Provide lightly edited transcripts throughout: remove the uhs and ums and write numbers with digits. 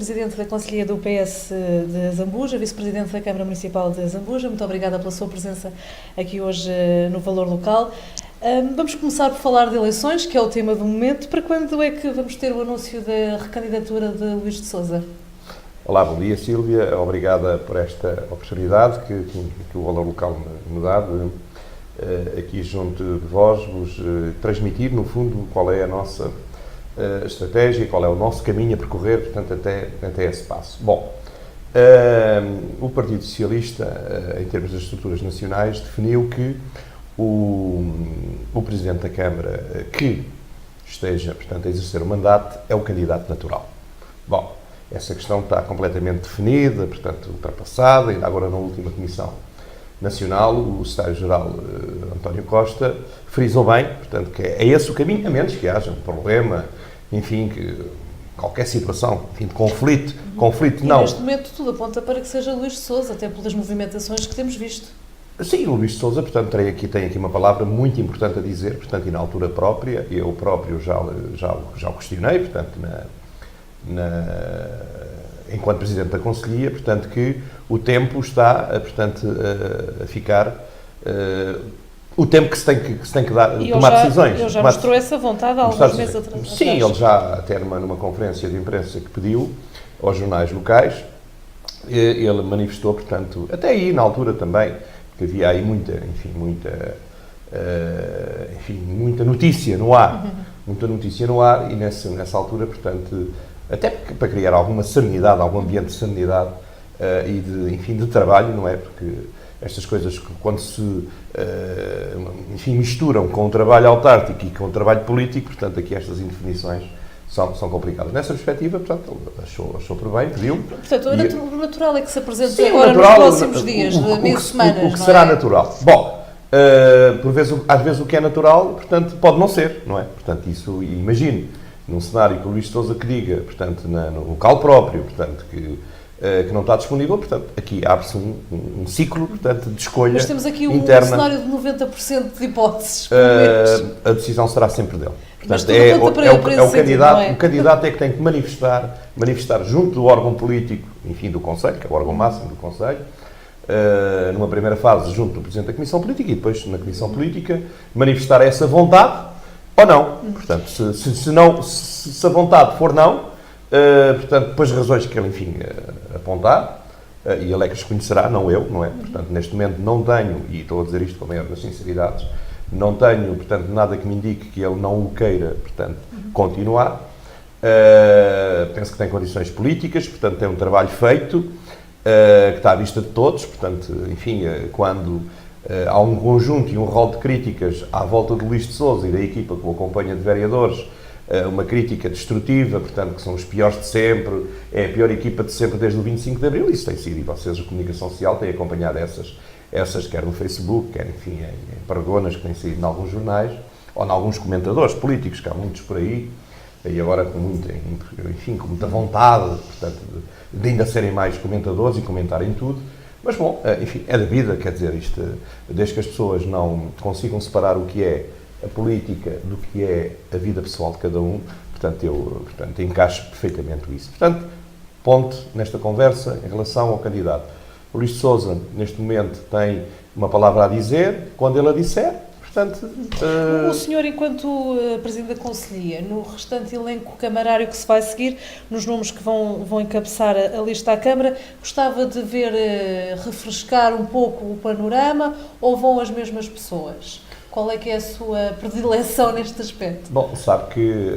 Presidente da Conselhia do PS de Zambuja, Vice-Presidente da Câmara Municipal de Zambuja. Muito obrigada pela sua presença aqui hoje no Valor Local. Vamos começar por falar de eleições, que é o tema do momento. Para quando é que vamos ter o anúncio da recandidatura de Luís de Sousa? Olá, bom dia Sílvia, obrigada por esta oportunidade que o Valor Local me dá de, aqui junto de vós, vos transmitir, no fundo, qual é a nossa estratégia, qual é o nosso caminho a percorrer, portanto, até esse passo. Bom, o Partido Socialista, em termos das estruturas nacionais, definiu que o Presidente da Câmara que esteja, portanto, a exercer o mandato é o candidato natural. Bom, essa questão está completamente definida, portanto, ultrapassada, ainda agora na última Comissão Nacional, o Secretário-Geral António Costa frisou bem, portanto, que é esse o caminho, a menos que haja um problema, enfim, que qualquer situação, enfim, de conflito não. E neste momento tudo aponta para que seja Luís de Sousa, até pelas movimentações que temos visto. Sim, o Luís de Sousa, portanto, tem aqui uma palavra muito importante a dizer, portanto, e na altura própria, eu próprio já o questionei, portanto, enquanto Presidente da Conselhia, portanto, que o tempo está, portanto, a ficar, o tempo que se tem que dar, tomar decisões. Ele já mostrou essa vontade há alguns meses atrás. Sim, ele já, até numa conferência de imprensa que pediu aos jornais locais, ele manifestou, portanto, até aí, na altura também, que havia aí muita notícia no ar, e nessa altura, portanto, até para criar alguma serenidade, algum ambiente de serenidade e de trabalho, não é? Porque estas coisas, quando se misturam com o trabalho autárquico e com o trabalho político, portanto, aqui estas indefinições são complicadas. Nessa perspectiva, portanto, achou por bem, pediu. Portanto, o natural é que se apresente agora nos próximos dias, meses, semanas, o que será natural. Bom, às vezes o que é natural, portanto, pode não ser, não é? Portanto, isso, imagine, num cenário que o Luís de Sousa que diga, portanto, no local próprio, portanto, que não está disponível, portanto, aqui abre-se um ciclo, portanto, de escolha interna. Mas temos aqui um cenário de 90% de hipóteses, a decisão será sempre dele. Mas Portanto, o candidato, o candidato é que tem que manifestar junto do órgão político, enfim, do Conselho, que é o órgão máximo do Conselho, numa primeira fase junto do Presidente da Comissão Política e depois na Comissão Política, manifestar essa vontade ou não. Portanto, se a vontade for não, portanto, depois razões que ele, enfim, apontar, e ele é que as conhecerá, não eu, não é? Portanto, neste momento não tenho, e estou a dizer isto com a maior das sinceridades, não tenho, portanto, nada que me indique que ele não o queira, portanto, continuar. Penso que tem condições políticas, portanto, tem um trabalho feito, que está à vista de todos, portanto, enfim, quando há um conjunto e um rol de críticas à volta de Luís de Sousa e da equipa que o acompanha de vereadores, uma crítica destrutiva, portanto, que são os piores de sempre, é a pior equipa de sempre desde o 25 de Abril, isso tem sido, e vocês, a comunicação social, têm acompanhado essas quer no Facebook, quer, enfim, em pergonas que têm saído em alguns jornais, ou em alguns comentadores políticos, que há muitos por aí, e agora com muita vontade, portanto, de ainda serem mais comentadores e comentarem tudo. Mas, bom, enfim, é da vida, quer dizer, isto, desde que as pessoas não consigam separar o que é a política do que é a vida pessoal de cada um, portanto, eu encaixo perfeitamente isso. Portanto, ponto nesta conversa em relação ao candidato. O Luís de Sousa, neste momento, tem uma palavra a dizer, quando ele a disser, portanto... O senhor, enquanto Presidente da Conselhia, no restante elenco camarário que se vai seguir, nos nomes que vão encabeçar a lista à Câmara, gostava de ver refrescar um pouco o panorama ou vão as mesmas pessoas? Qual é que é a sua predileção neste aspecto? Bom, sabe que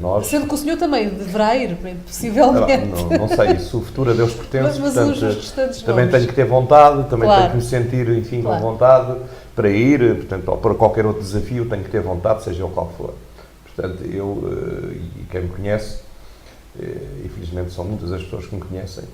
nós... Sendo que o senhor também deverá ir, possivelmente. Não sei, se o futuro a Deus pertence, mas portanto, os restantes também nomes. tenho que ter vontade, também Claro. tenho que me sentir, enfim, Claro. com vontade para ir, portanto, ou para qualquer outro desafio, tenho que ter vontade, seja o qual for. Portanto, eu, e quem me conhece, infelizmente são muitas as pessoas que me conhecem,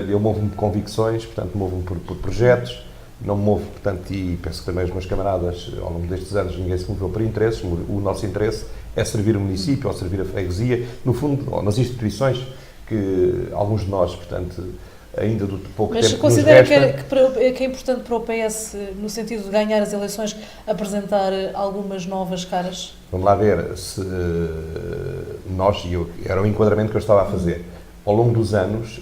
eu movo-me por convicções, portanto, movo-me por projetos, não me movo, portanto, e penso que também os meus camaradas, ao longo destes anos, ninguém se moveu por interesses. O nosso interesse é servir o município, ou servir a freguesia, no fundo, ou nas instituições que alguns de nós, portanto, ainda do pouco tempo que nos resta... Mas considera que é importante para o PS, no sentido de ganhar as eleições, apresentar algumas novas caras? Vamos lá ver se nós, e era o enquadramento que eu estava a fazer, ao longo dos anos,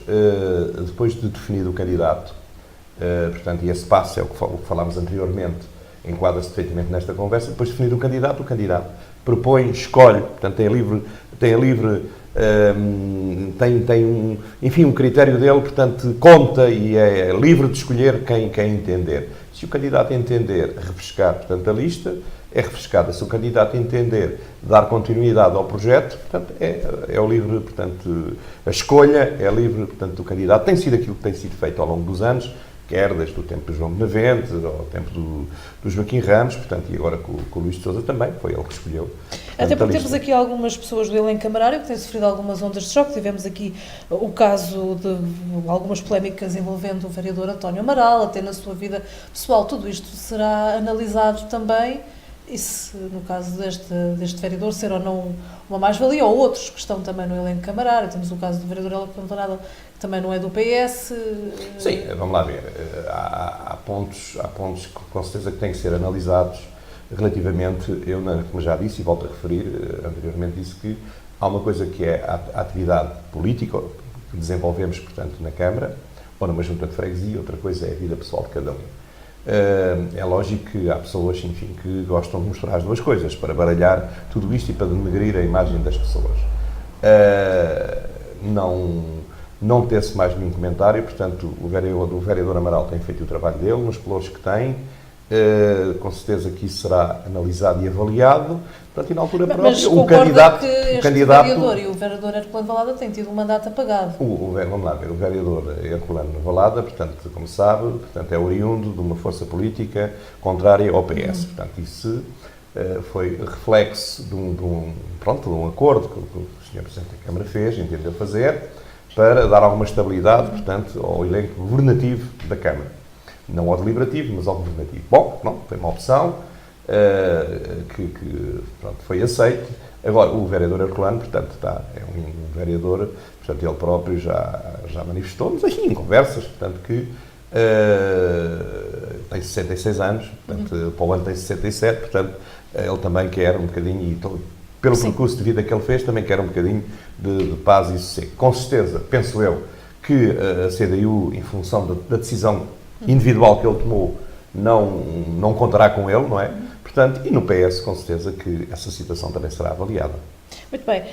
depois de definido o candidato, portanto, e esse passo é o que falámos anteriormente, enquadra-se perfeitamente nesta conversa, depois de definido o candidato propõe, escolhe, portanto, tem um critério dele, portanto, conta e é livre de escolher quem entender. Se o candidato entender refrescar, portanto, a lista, é refrescada. Se o candidato entender dar continuidade ao projeto, portanto, é o livre, portanto, a escolha é livre, portanto, do candidato. Tem sido aquilo que tem sido feito ao longo dos anos, quer desde o tempo do João Benavente, ao tempo do Joaquim Ramos, portanto, e agora com o Luís de Sousa também, foi ele que escolheu. Até porque temos aqui algumas pessoas do elenco camarário que têm sofrido algumas ondas de choque. Tivemos aqui o caso de algumas polémicas envolvendo o vereador António Amaral, até na sua vida pessoal. Tudo isto será analisado também, e se, no caso deste vereador, ser ou não uma mais-valia, ou outros que estão também no elenco camarário. Temos o caso do vereador Hélio Fontanada, que também não é do PS. Sim, vamos lá ver. Há pontos que com certeza que têm que ser analisados relativamente, como já disse e volto a referir, anteriormente disse que há uma coisa que é a atividade política que desenvolvemos, portanto, na Câmara, ou numa junta de freguesia, outra coisa é a vida pessoal de cada um. É lógico que há pessoas, enfim, que gostam de mostrar as duas coisas, para baralhar tudo isto e para denegrir a imagem das pessoas. Não ter-se mais nenhum comentário, portanto, o vereador Amaral tem feito o trabalho dele, nos pelouros que tem, com certeza que isso será analisado e avaliado, portanto, e na altura própria, o vereador e o vereador Herculano Valada têm tido um mandato apagado. Vamos lá ver, o vereador Herculano Valada, portanto, como sabe, portanto, é oriundo de uma força política contrária ao PS, portanto, isso foi reflexo de um acordo que o Sr. Presidente da Câmara fez, entendeu fazer, para dar alguma estabilidade, portanto, ao elenco governativo da Câmara. Não ao deliberativo, mas ao governativo. Bom, não, foi uma opção que foi aceita. Agora, o vereador Herculano, portanto, é um vereador, portanto, ele próprio já manifestou-nos aqui em conversas, portanto, que tem 66 anos, portanto, para o ano tem 67, portanto, ele também quer um bocadinho, e pelo percurso de vida que ele fez, também quer um bocadinho de paz e sossego. Com certeza, penso eu, que a CDU, em função da decisão individual que ele tomou, não contará com ele, não é? Portanto, e no PS, com certeza que essa situação também será avaliada. Muito bem.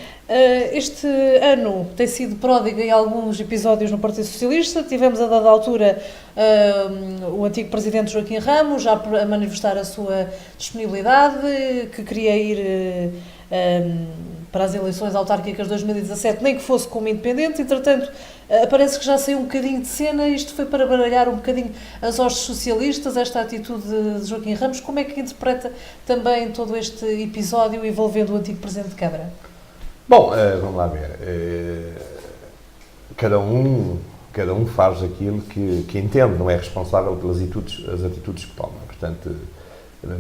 Este ano tem sido pródigo em alguns episódios no Partido Socialista. Tivemos, a dada altura, o antigo presidente Joaquim Ramos já a manifestar a sua disponibilidade, que queria ir para as eleições autárquicas de 2017, nem que fosse como independente. Entretanto, parece que já saiu um bocadinho de cena. Isto foi para baralhar um bocadinho as hostes socialistas, esta atitude de Joaquim Ramos. Como é que interpreta também todo este episódio envolvendo o antigo Presidente de Câmara? Bom, vamos lá ver. Cada um faz aquilo que entende, não é responsável pelas atitudes que toma. Portanto,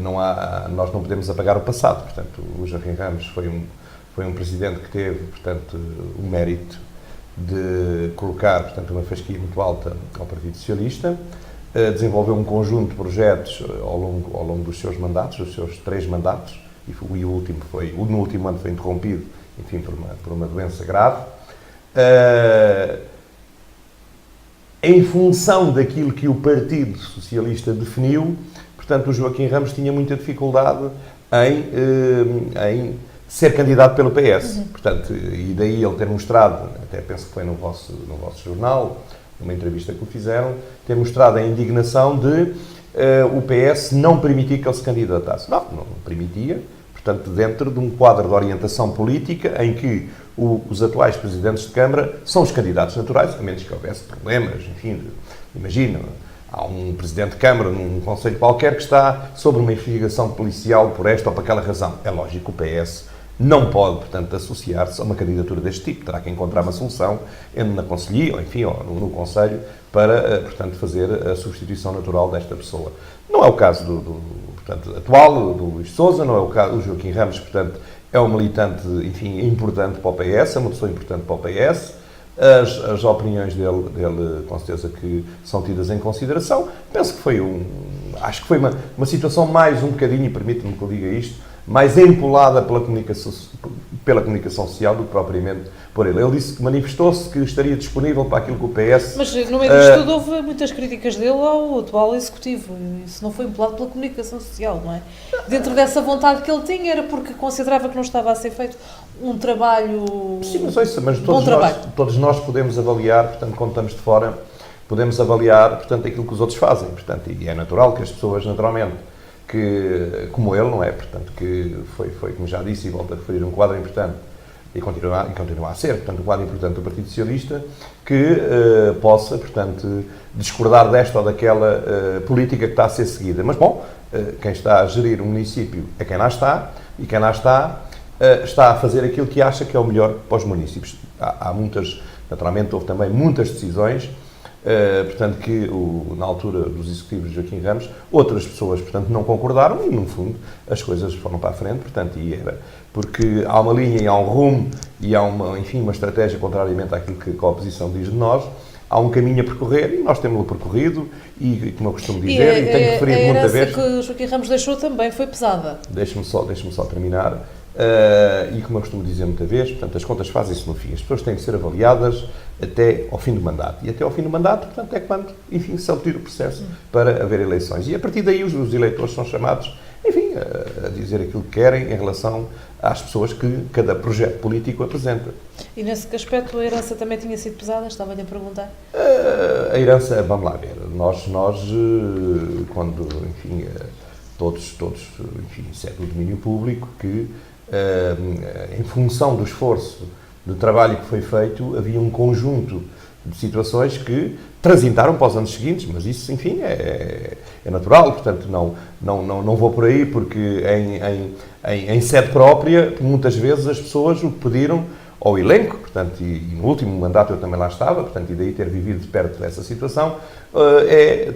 nós não podemos apagar o passado. Portanto, o Joaquim Ramos foi um presidente que teve, portanto, o mérito de colocar, portanto, uma fasquia muito alta ao Partido Socialista, desenvolveu um conjunto de projetos ao longo dos seus mandatos, dos seus 3 mandatos, e no último ano foi interrompido, enfim, por uma doença grave. Em função daquilo que o Partido Socialista definiu, portanto, o Joaquim Ramos tinha muita dificuldade em ser candidato pelo PS. Portanto, e daí ele ter mostrado, até penso que foi no vosso jornal, numa entrevista que o fizeram, ter mostrado a indignação de o PS não permitir que ele se candidatasse. Não permitia, portanto, dentro de um quadro de orientação política em que os atuais presidentes de Câmara são os candidatos naturais, a menos que houvesse problemas, enfim, imagina, há um presidente de Câmara num concelho qualquer que está sob uma investigação policial por esta ou por aquela razão. É lógico que o PS não pode, portanto, associar-se a uma candidatura deste tipo. Terá que encontrar uma solução na Conselhia, ou enfim, ou no Conselho, para, portanto, fazer a substituição natural desta pessoa. Não é o caso portanto, atual do Luís de Sousa, não é o caso do Joaquim Ramos, portanto, é um militante, enfim, importante para o PS, é uma pessoa importante para o PS. As opiniões dele, com certeza, que são tidas em consideração. Penso que acho que foi uma situação mais um bocadinho, e permite-me que eu diga isto, mais empolada pela comunicação pela comunicação social do que propriamente por ele. Ele disse que manifestou-se que estaria disponível para aquilo que o PS... Mas no meio disto tudo houve muitas críticas dele ao atual Executivo. Isso não foi empolado pela comunicação social, não é? Dentro dessa vontade que ele tinha era porque considerava que não estava a ser feito um trabalho... Sim, mas todos nós podemos avaliar, portanto, quando estamos de fora, podemos avaliar, portanto, aquilo que os outros fazem. Portanto, e é natural que as pessoas, naturalmente, que, como ele, não é? Portanto, que foi, como já disse, e volto a referir, um quadro importante, e continua a ser, portanto, um quadro importante do Partido Socialista, que possa, portanto, discordar desta ou daquela política que está a ser seguida. Mas, bom, quem está a gerir o município é quem lá está, e quem lá está a fazer aquilo que acha que é o melhor para os municípios. Há muitas, naturalmente, houve também muitas decisões, portanto, que na altura dos executivos de Joaquim Ramos, outras pessoas, portanto, não concordaram e, no fundo, as coisas foram para a frente, portanto, e era porque há uma linha e há um rumo e há uma estratégia, contrariamente àquilo que a oposição diz de nós, há um caminho a percorrer e nós temos-lo percorrido e, como eu costumo dizer, e tenho referido muita vez... A herança que Joaquim Ramos deixou também foi pesada. Deixe-me só terminar. E como eu costumo dizer muita vez, portanto, as contas fazem-se no fim. As pessoas têm que ser avaliadas até ao fim do mandato. E até ao fim do mandato, portanto, é quando, enfim, se obter o processo para haver eleições. E a partir daí os eleitores são chamados, enfim, a dizer aquilo que querem em relação às pessoas que cada projeto político apresenta. E nesse aspecto a herança também tinha sido pesada? Estava-lhe a perguntar. A herança, vamos lá ver, nós quando, enfim, todos, enfim, isso é do domínio público, que em função do esforço de trabalho que foi feito, havia um conjunto de situações que transitaram para os anos seguintes, mas isso, enfim, é natural, portanto, não vou por aí, porque em sede própria, muitas vezes as pessoas o que pediram ao elenco, portanto, e no último mandato eu também lá estava, portanto, e daí ter vivido de perto dessa situação,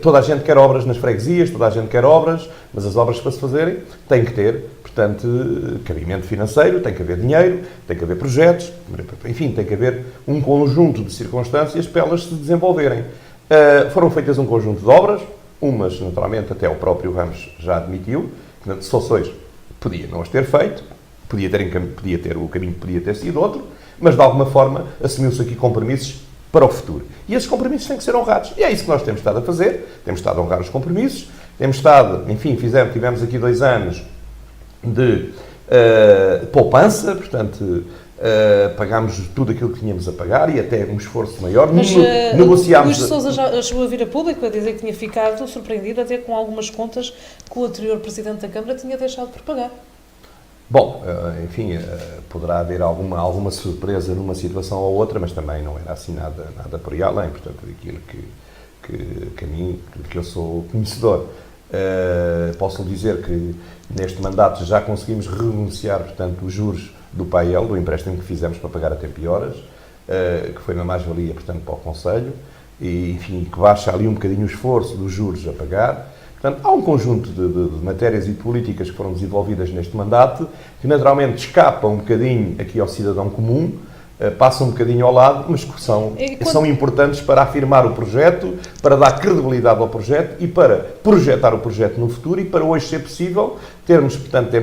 toda a gente quer obras nas freguesias, toda a gente quer obras, mas as obras para se fazerem têm que ter, portanto, cabimento financeiro, tem que haver dinheiro, tem que haver projetos, enfim, tem que haver um conjunto de circunstâncias para elas se desenvolverem. Foram feitas um conjunto de obras, umas, naturalmente, até o próprio Ramos já admitiu, que Soções podia não as ter feito, o caminho podia ter sido outro, mas de alguma forma assumiu-se aqui compromissos para o futuro. E esses compromissos têm que ser honrados. E é isso que nós temos estado a fazer, temos estado a honrar os compromissos, temos estado, enfim, tivemos aqui 2 anos de poupança, portanto, pagámos tudo aquilo que tínhamos a pagar e até um esforço maior. Mas negociámos... Luís Sousa já chegou a vir a público a dizer que tinha ficado surpreendido até com algumas contas que o anterior Presidente da Câmara tinha deixado por pagar. Bom, enfim, poderá haver alguma surpresa numa situação ou outra, mas também não era assim nada por aí além, portanto, daquilo que a mim, que eu sou conhecedor. Posso lhe dizer que neste mandato já conseguimos renunciar, portanto, os juros do PAEL, do empréstimo que fizemos para pagar a tempo e horas, que foi uma mais-valia, portanto, para o Conselho, e, enfim, que baixa ali um bocadinho o esforço dos juros a pagar. Portanto, há um conjunto de matérias e de políticas que foram desenvolvidas neste mandato que naturalmente escapam um bocadinho aqui ao cidadão comum, passam um bocadinho ao lado, mas que são importantes para afirmar o projeto, para dar credibilidade ao projeto e para projetar o projeto no futuro e para hoje ser possível temos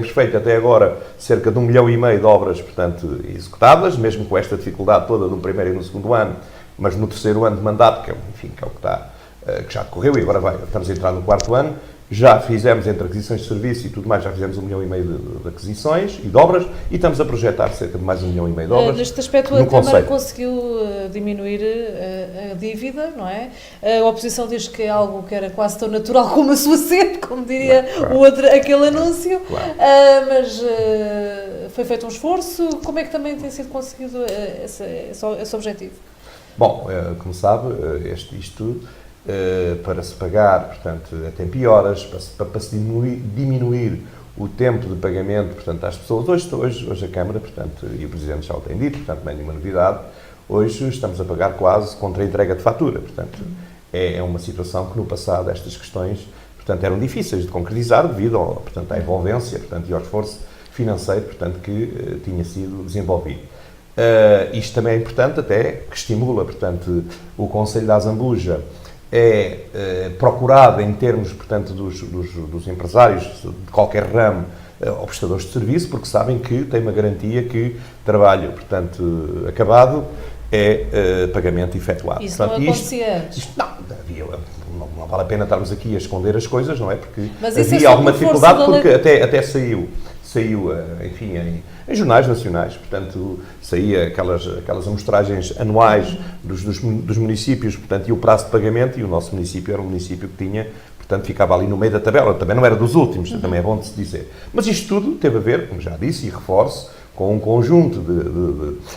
feito até agora cerca de 1,5 milhão de obras, portanto, executadas, mesmo com esta dificuldade toda no primeiro e no segundo ano, mas no terceiro ano de mandato, que é o que está... que já decorreu e agora estamos a entrar no 4º ano, já fizemos entre aquisições de serviço e tudo mais, já fizemos 1,5 milhão de aquisições e de obras e estamos a projetar cerca de mais 1,5 milhão de obras. Neste aspecto a Câmara conseguiu diminuir a dívida, não é? A oposição diz que é algo que era quase tão natural como a sua sede, como diria aquele anúncio, mas foi feito um esforço. Como é que também tem sido conseguido esse objetivo? Bom, como sabe, isto para se pagar, portanto, a tempo e horas, para se diminuir o tempo de pagamento, portanto, às pessoas. Hoje a Câmara, portanto, e o Presidente já o tem dito, portanto, não é nenhuma novidade, hoje estamos a pagar quase contra a entrega de fatura, portanto, é uma situação que no passado estas questões, portanto, eram difíceis de concretizar devido portanto, à envolvência, portanto, e ao esforço financeiro, portanto, que tinha sido desenvolvido. Isto também é importante, até que estimula, portanto, o Conselho da Azambuja procurado em termos, portanto, dos empresários de qualquer ramo ou prestadores de serviço, porque sabem que tem uma garantia que trabalho, portanto, acabado é pagamento efetuado. Isso portanto, não acontecia antes? Não vale a pena estarmos aqui a esconder as coisas, não é? Porque havia alguma dificuldade, porque até saiu enfim, em jornais nacionais, portanto, saía aquelas amostragens anuais dos municípios, portanto, e o prazo de pagamento, e o nosso município era um município que tinha, portanto, ficava ali no meio da tabela, também não era dos últimos, também é bom de se dizer. Mas isto tudo teve a ver, como já disse e reforço, com um conjunto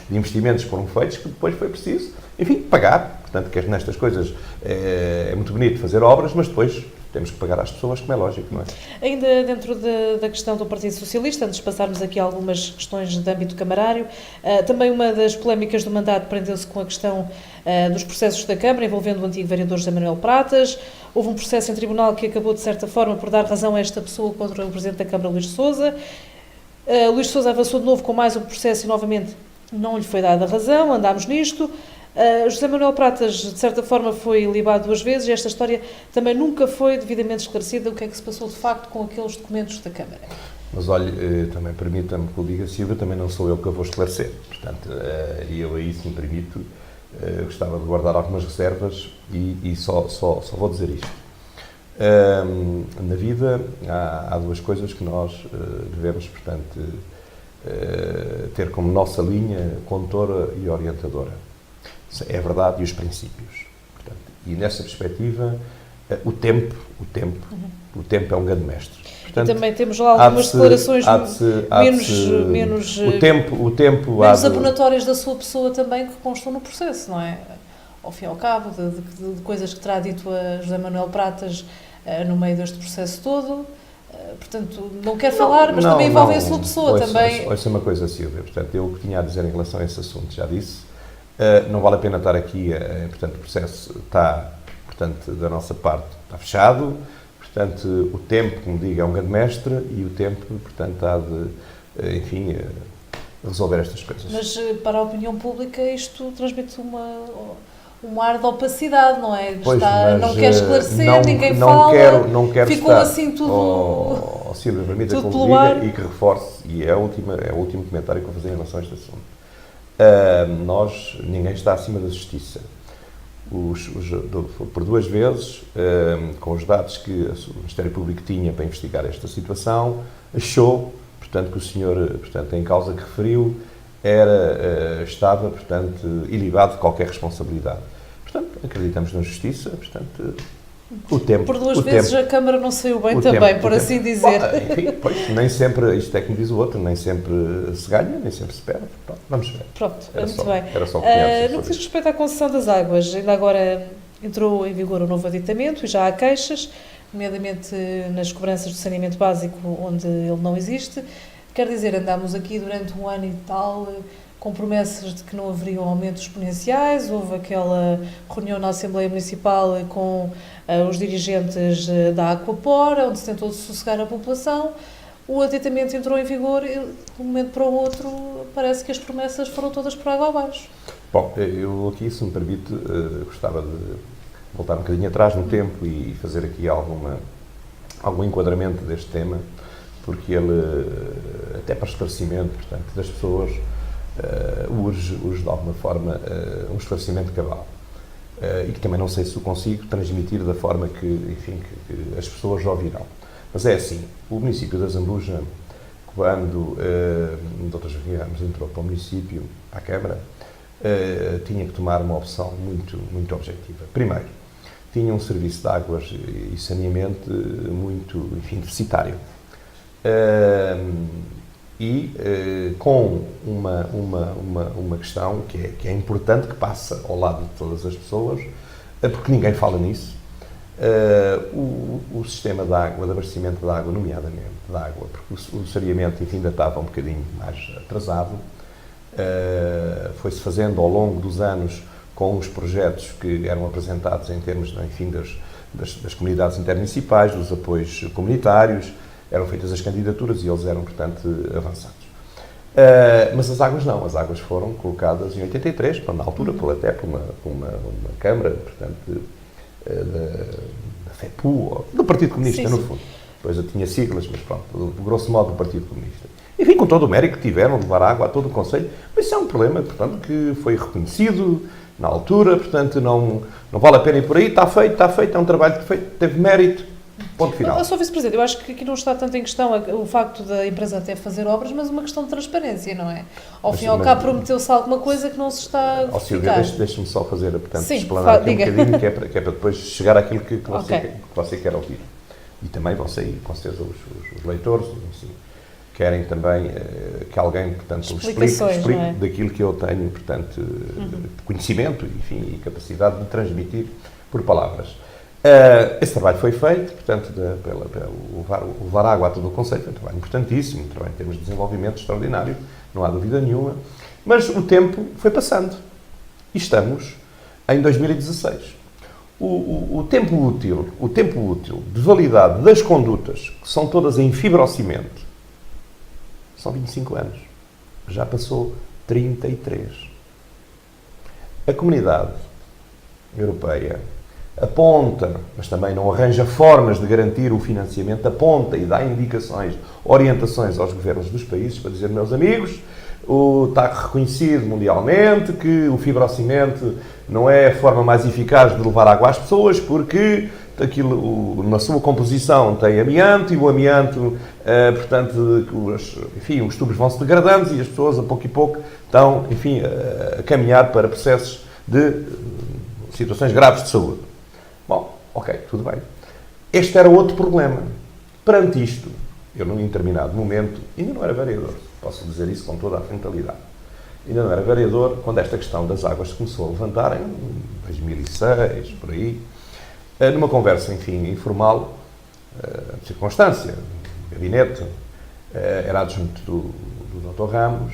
de investimentos que foram feitos, que depois foi preciso, enfim, pagar. Portanto, que nestas coisas é muito bonito fazer obras, mas depois temos que pagar às pessoas, como é lógico, não é? Ainda dentro da questão do Partido Socialista, antes de passarmos aqui a algumas questões de âmbito camarário, também uma das polémicas do mandato prendeu-se com a questão dos processos da Câmara, envolvendo o antigo vereador José Manuel Pratas. Houve um processo em tribunal que acabou, de certa forma, por dar razão a esta pessoa contra o Presidente da Câmara, Luís de Sousa. Luís de Sousa avançou de novo com mais um processo e, novamente, não lhe foi dada razão, andámos nisto. José Manuel Pratas, de certa forma, foi libado 2 vezes e esta história também nunca foi devidamente esclarecida. O que é que se passou, de facto, com aqueles documentos da Câmara? Mas, olha, também permita-me que o diga, Silvia, também não sou eu que a vou esclarecer. Portanto, eu aí, se me permito, gostava de guardar algumas reservas e só vou dizer isto. Na vida há 2 coisas que nós devemos, portanto, ter como nossa linha condutora e orientadora. É a verdade e os princípios. Portanto, e nessa perspectiva, o tempo é um grande mestre. Portanto, e também temos lá algumas declarações menos abonatórias da sua pessoa também que constam no processo, não é? Ao fim e ao cabo, de coisas que terá dito a José Manuel Pratas no meio deste processo todo. Portanto, não quero falar, mas também envolve a sua pessoa também. Ouça uma coisa, Silvia. Portanto, eu o que tinha a dizer em relação a esse assunto já disse. Não vale a pena estar aqui, portanto, o processo está, portanto, da nossa parte, está fechado. Portanto, o tempo, como digo, é um grande mestre e o tempo, portanto, há de, enfim, resolver estas coisas. Mas para a opinião pública isto transmite um ar de opacidade, não é? Não quer esclarecer, ninguém fala, não quero ficou estar, assim tudo... Silvia, permita que eu pelo diga ar. E que reforce, e é o último comentário que vou fazer em relação a este assunto. Ninguém está acima da justiça. Por 2 vezes, com os dados que o Ministério Público tinha para investigar esta situação, achou, portanto, que o senhor, portanto, em causa que referiu, estava, portanto, ilibado de qualquer responsabilidade. Portanto, acreditamos na justiça, portanto, o tempo... Por 2 vezes a Câmara não saiu bem também, por assim dizer. Bom, enfim, pois, nem sempre, isto é como diz o outro, nem sempre se ganha, nem sempre se perde. Pronto, vamos ver. Pronto, muito bem. Era só o que no que diz respeito à concessão das águas, ainda agora entrou em vigor o novo aditamento e já há queixas, nomeadamente nas cobranças do saneamento básico, onde ele não existe. Quer dizer, andámos aqui durante 1 ano e tal, com promessas de que não haveriam aumentos exponenciais. Houve aquela reunião na Assembleia Municipal com os dirigentes da Aquapor, onde se tentou sossegar a população. O aditamento entrou em vigor e, de um momento para o outro, parece que as promessas foram todas por água abaixo. Bom, eu aqui, se me permite, gostava de voltar um bocadinho atrás no tempo e fazer aqui algum enquadramento deste tema, porque ele, até para esclarecimento, portanto, das pessoas, urge de alguma forma um esclarecimento cabal. E que também não sei se o consigo transmitir da forma que, enfim, que as pessoas ouvirão. Mas é assim, o município da Zambuja, quando Dr. Joaquim Ramos entrou para o município, para a Câmara, tinha que tomar uma opção muito objetiva. Primeiro, tinha um serviço de águas e saneamento muito, enfim, deficitário. Com uma questão que é importante, que passa ao lado de todas as pessoas, porque ninguém fala nisso, o sistema de água, de abastecimento de água, nomeadamente de água, porque o saneamento, enfim, ainda estava um bocadinho mais atrasado, foi-se fazendo ao longo dos anos com os projetos que eram apresentados em termos, enfim, das comunidades intermunicipais, dos apoios comunitários, eram feitas as candidaturas e eles eram, portanto, avançados. Mas as águas não, as águas foram colocadas em 83, na altura, até por uma Câmara, portanto, da FEPU, do Partido Comunista, no fundo. depois eu tinha siglas, mas pronto, grosso modo do Partido Comunista. Enfim, com todo o mérito que tiveram de levar água a todo o Conselho, mas isso é um problema, portanto, que foi reconhecido na altura, portanto, não vale a pena ir por aí, está feito, é um trabalho que teve mérito, ponto final. Sr. Vice-Presidente, eu acho que aqui não está tanto em questão o facto da empresa até fazer obras, mas uma questão de transparência, não é? Ao fim e ao cabo prometeu-se alguma coisa que não se está a verificar. Deixe-me só fazer, portanto, explanar aqui um bocadinho, que é para depois chegar àquilo que você quer ouvir. E também você, e com certeza os leitores, assim, querem também que alguém, portanto, explique daquilo que eu tenho, portanto, de conhecimento, enfim, e capacidade de transmitir por palavras. Esse trabalho foi feito, portanto, levar água a todo o Conselho, foi um trabalho importantíssimo, um trabalho em termos de desenvolvimento extraordinário, não há dúvida nenhuma, mas o tempo foi passando e estamos em 2016. O tempo útil de validade das condutas, que são todas em fibrocimento, são 25 anos. Já passou 33. A Comunidade Europeia aponta, mas também não arranja formas de garantir o financiamento, aponta e dá indicações, orientações aos governos dos países para dizer, meus amigos, está reconhecido mundialmente que o fibrocimento não é a forma mais eficaz de levar água às pessoas porque aquilo, na sua composição tem amianto e o amianto, portanto, enfim, os tubos vão se degradando e as pessoas a pouco e pouco estão, enfim, a caminhar para processos de situações graves de saúde. Bom, ok, tudo bem. Este era outro problema. Perante isto, eu num determinado momento, ainda não era vereador, posso dizer isso com toda a frontalidade, ainda não era vereador quando esta questão das águas se começou a levantar em 2006, por aí, numa conversa, enfim, informal, de circunstância, gabinete, era adjunto do Dr. Ramos,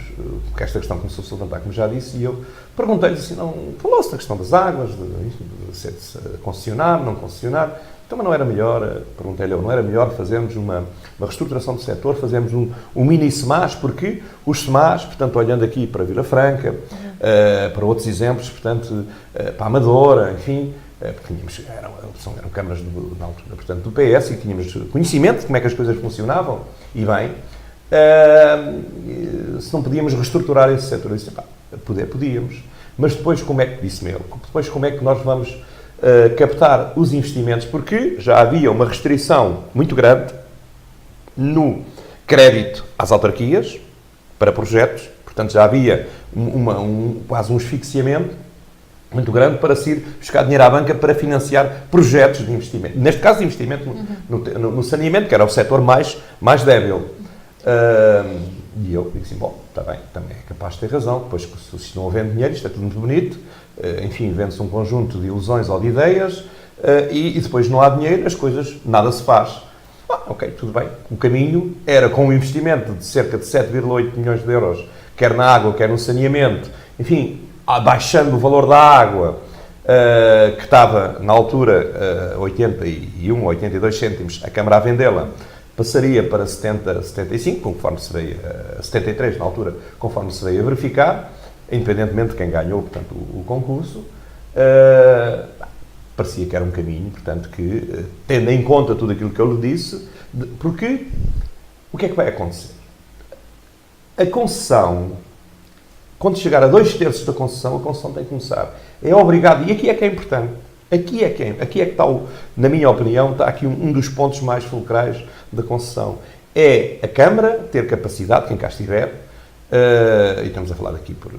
que esta questão começou a se levantar, como já disse, e eu perguntei-lhe assim, não, falou-se da questão das águas, de concessionar, não concessionar, então, mas não era melhor, perguntei-lhe eu, não era melhor fazermos uma reestruturação do setor, fazermos um mini SEMAS, porque os SEMAS, portanto, olhando aqui para Vila Franca, para outros exemplos, portanto, para a Amadora, enfim, porque eram câmaras na altura, portanto, do PS, e tínhamos conhecimento de como é que as coisas funcionavam, e bem, se não podíamos reestruturar esse setor, eu disse, podíamos, mas depois como é que, disse-me ele, depois como é que nós vamos captar os investimentos, porque já havia uma restrição muito grande no crédito às autarquias para projetos, portanto já havia quase um asfixiamento muito grande para se ir buscar dinheiro à banca para financiar projetos de investimento. Neste caso, de investimento no saneamento, que era o setor mais débil. E eu disse assim, bom, está bem, também é capaz de ter razão, depois se não havendo dinheiro, isto é tudo muito bonito, enfim, vende-se um conjunto de ilusões ou de ideias, e depois não há dinheiro, as coisas, nada se faz. Ok, tudo bem. O caminho era com um investimento de cerca de 7,8 milhões de euros, quer na água, quer no saneamento, enfim, abaixando o valor da água, que estava na altura 81 ou 82 cêntimos, a Câmara a vendê-la, passaria para 70, 75, conforme se veio, 73 na altura, conforme se veio a verificar, independentemente de quem ganhou, portanto, o concurso, parecia que era um caminho, portanto, que, tendo em conta tudo aquilo que eu lhe disse, porque o que é que vai acontecer? A concessão, quando chegar a 2/3 da concessão, a concessão tem que começar. É obrigado, e aqui é que é importante, aqui é que está, na minha opinião, está aqui um dos pontos mais fulcrais da concessão. É a Câmara ter capacidade, quem cá estiver, e estamos a falar aqui por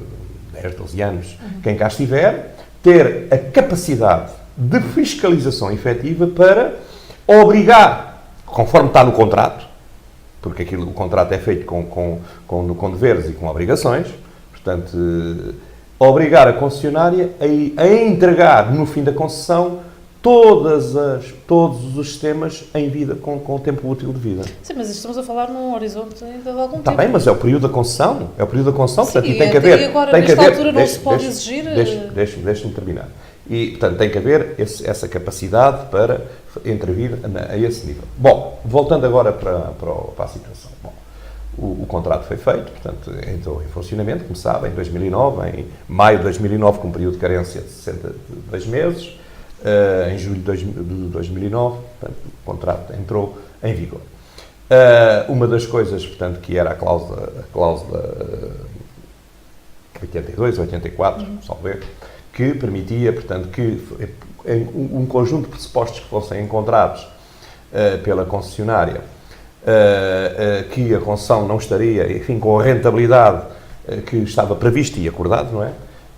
10, 12 anos, quem cá estiver, ter a capacidade de fiscalização efetiva para obrigar, conforme está no contrato, porque o contrato é feito com deveres e com obrigações, portanto, obrigar a concessionária a entregar, no fim da concessão, todos os sistemas em vida, com o tempo útil de vida. Sim, mas estamos a falar num horizonte ainda de algum tempo. Está bem, mas é o período da concessão. É o período da concessão, sim, portanto, e tem que haver... E agora, nesta altura, não se pode exigir... Deixe-me terminar. E, portanto, tem que haver essa capacidade para intervir a esse nível. Bom, voltando agora para a situação. Bom, o contrato foi feito, portanto, entrou em funcionamento, como sabe, em 2009, em maio de 2009, com um período de carência de 62 meses. em julho de 2009, portanto, o contrato entrou em vigor. Uma das coisas, portanto, que era a cláusula 82, 84, salvo erro, que permitia, portanto, que um conjunto de pressupostos que fossem encontrados pela concessionária, que a concessão não estaria, enfim, com a rentabilidade que estava prevista e acordado, não é?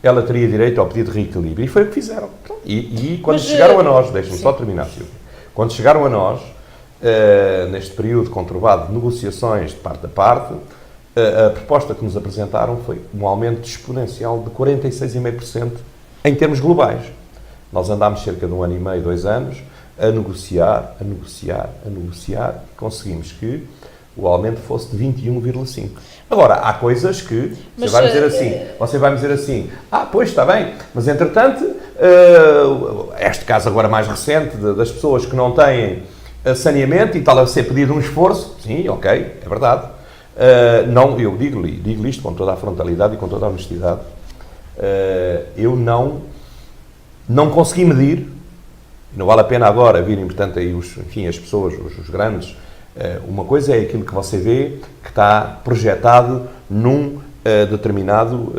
Ela teria direito ao pedido de reequilíbrio. E foi o que fizeram. E quando chegaram a nós, deixe-me só terminar, Silvia, quando chegaram a nós, neste período conturbado de negociações de parte a parte, a proposta que nos apresentaram foi um aumento exponencial de 46,5% em termos globais. Nós andámos cerca de 1 ano e meio, 2 anos, a negociar, e conseguimos que o aumento fosse de 21,5%. Agora, há coisas que você vai me dizer assim, pois, está bem, mas entretanto, este caso agora mais recente, das pessoas que não têm saneamento e está a ser pedido um esforço, sim, ok, é verdade. Não, eu digo isto com toda a frontalidade e com toda a honestidade, eu não consegui medir, não vale a pena agora virem, portanto, aí as pessoas, os grandes. Uma coisa é aquilo que você vê que está projetado num determinado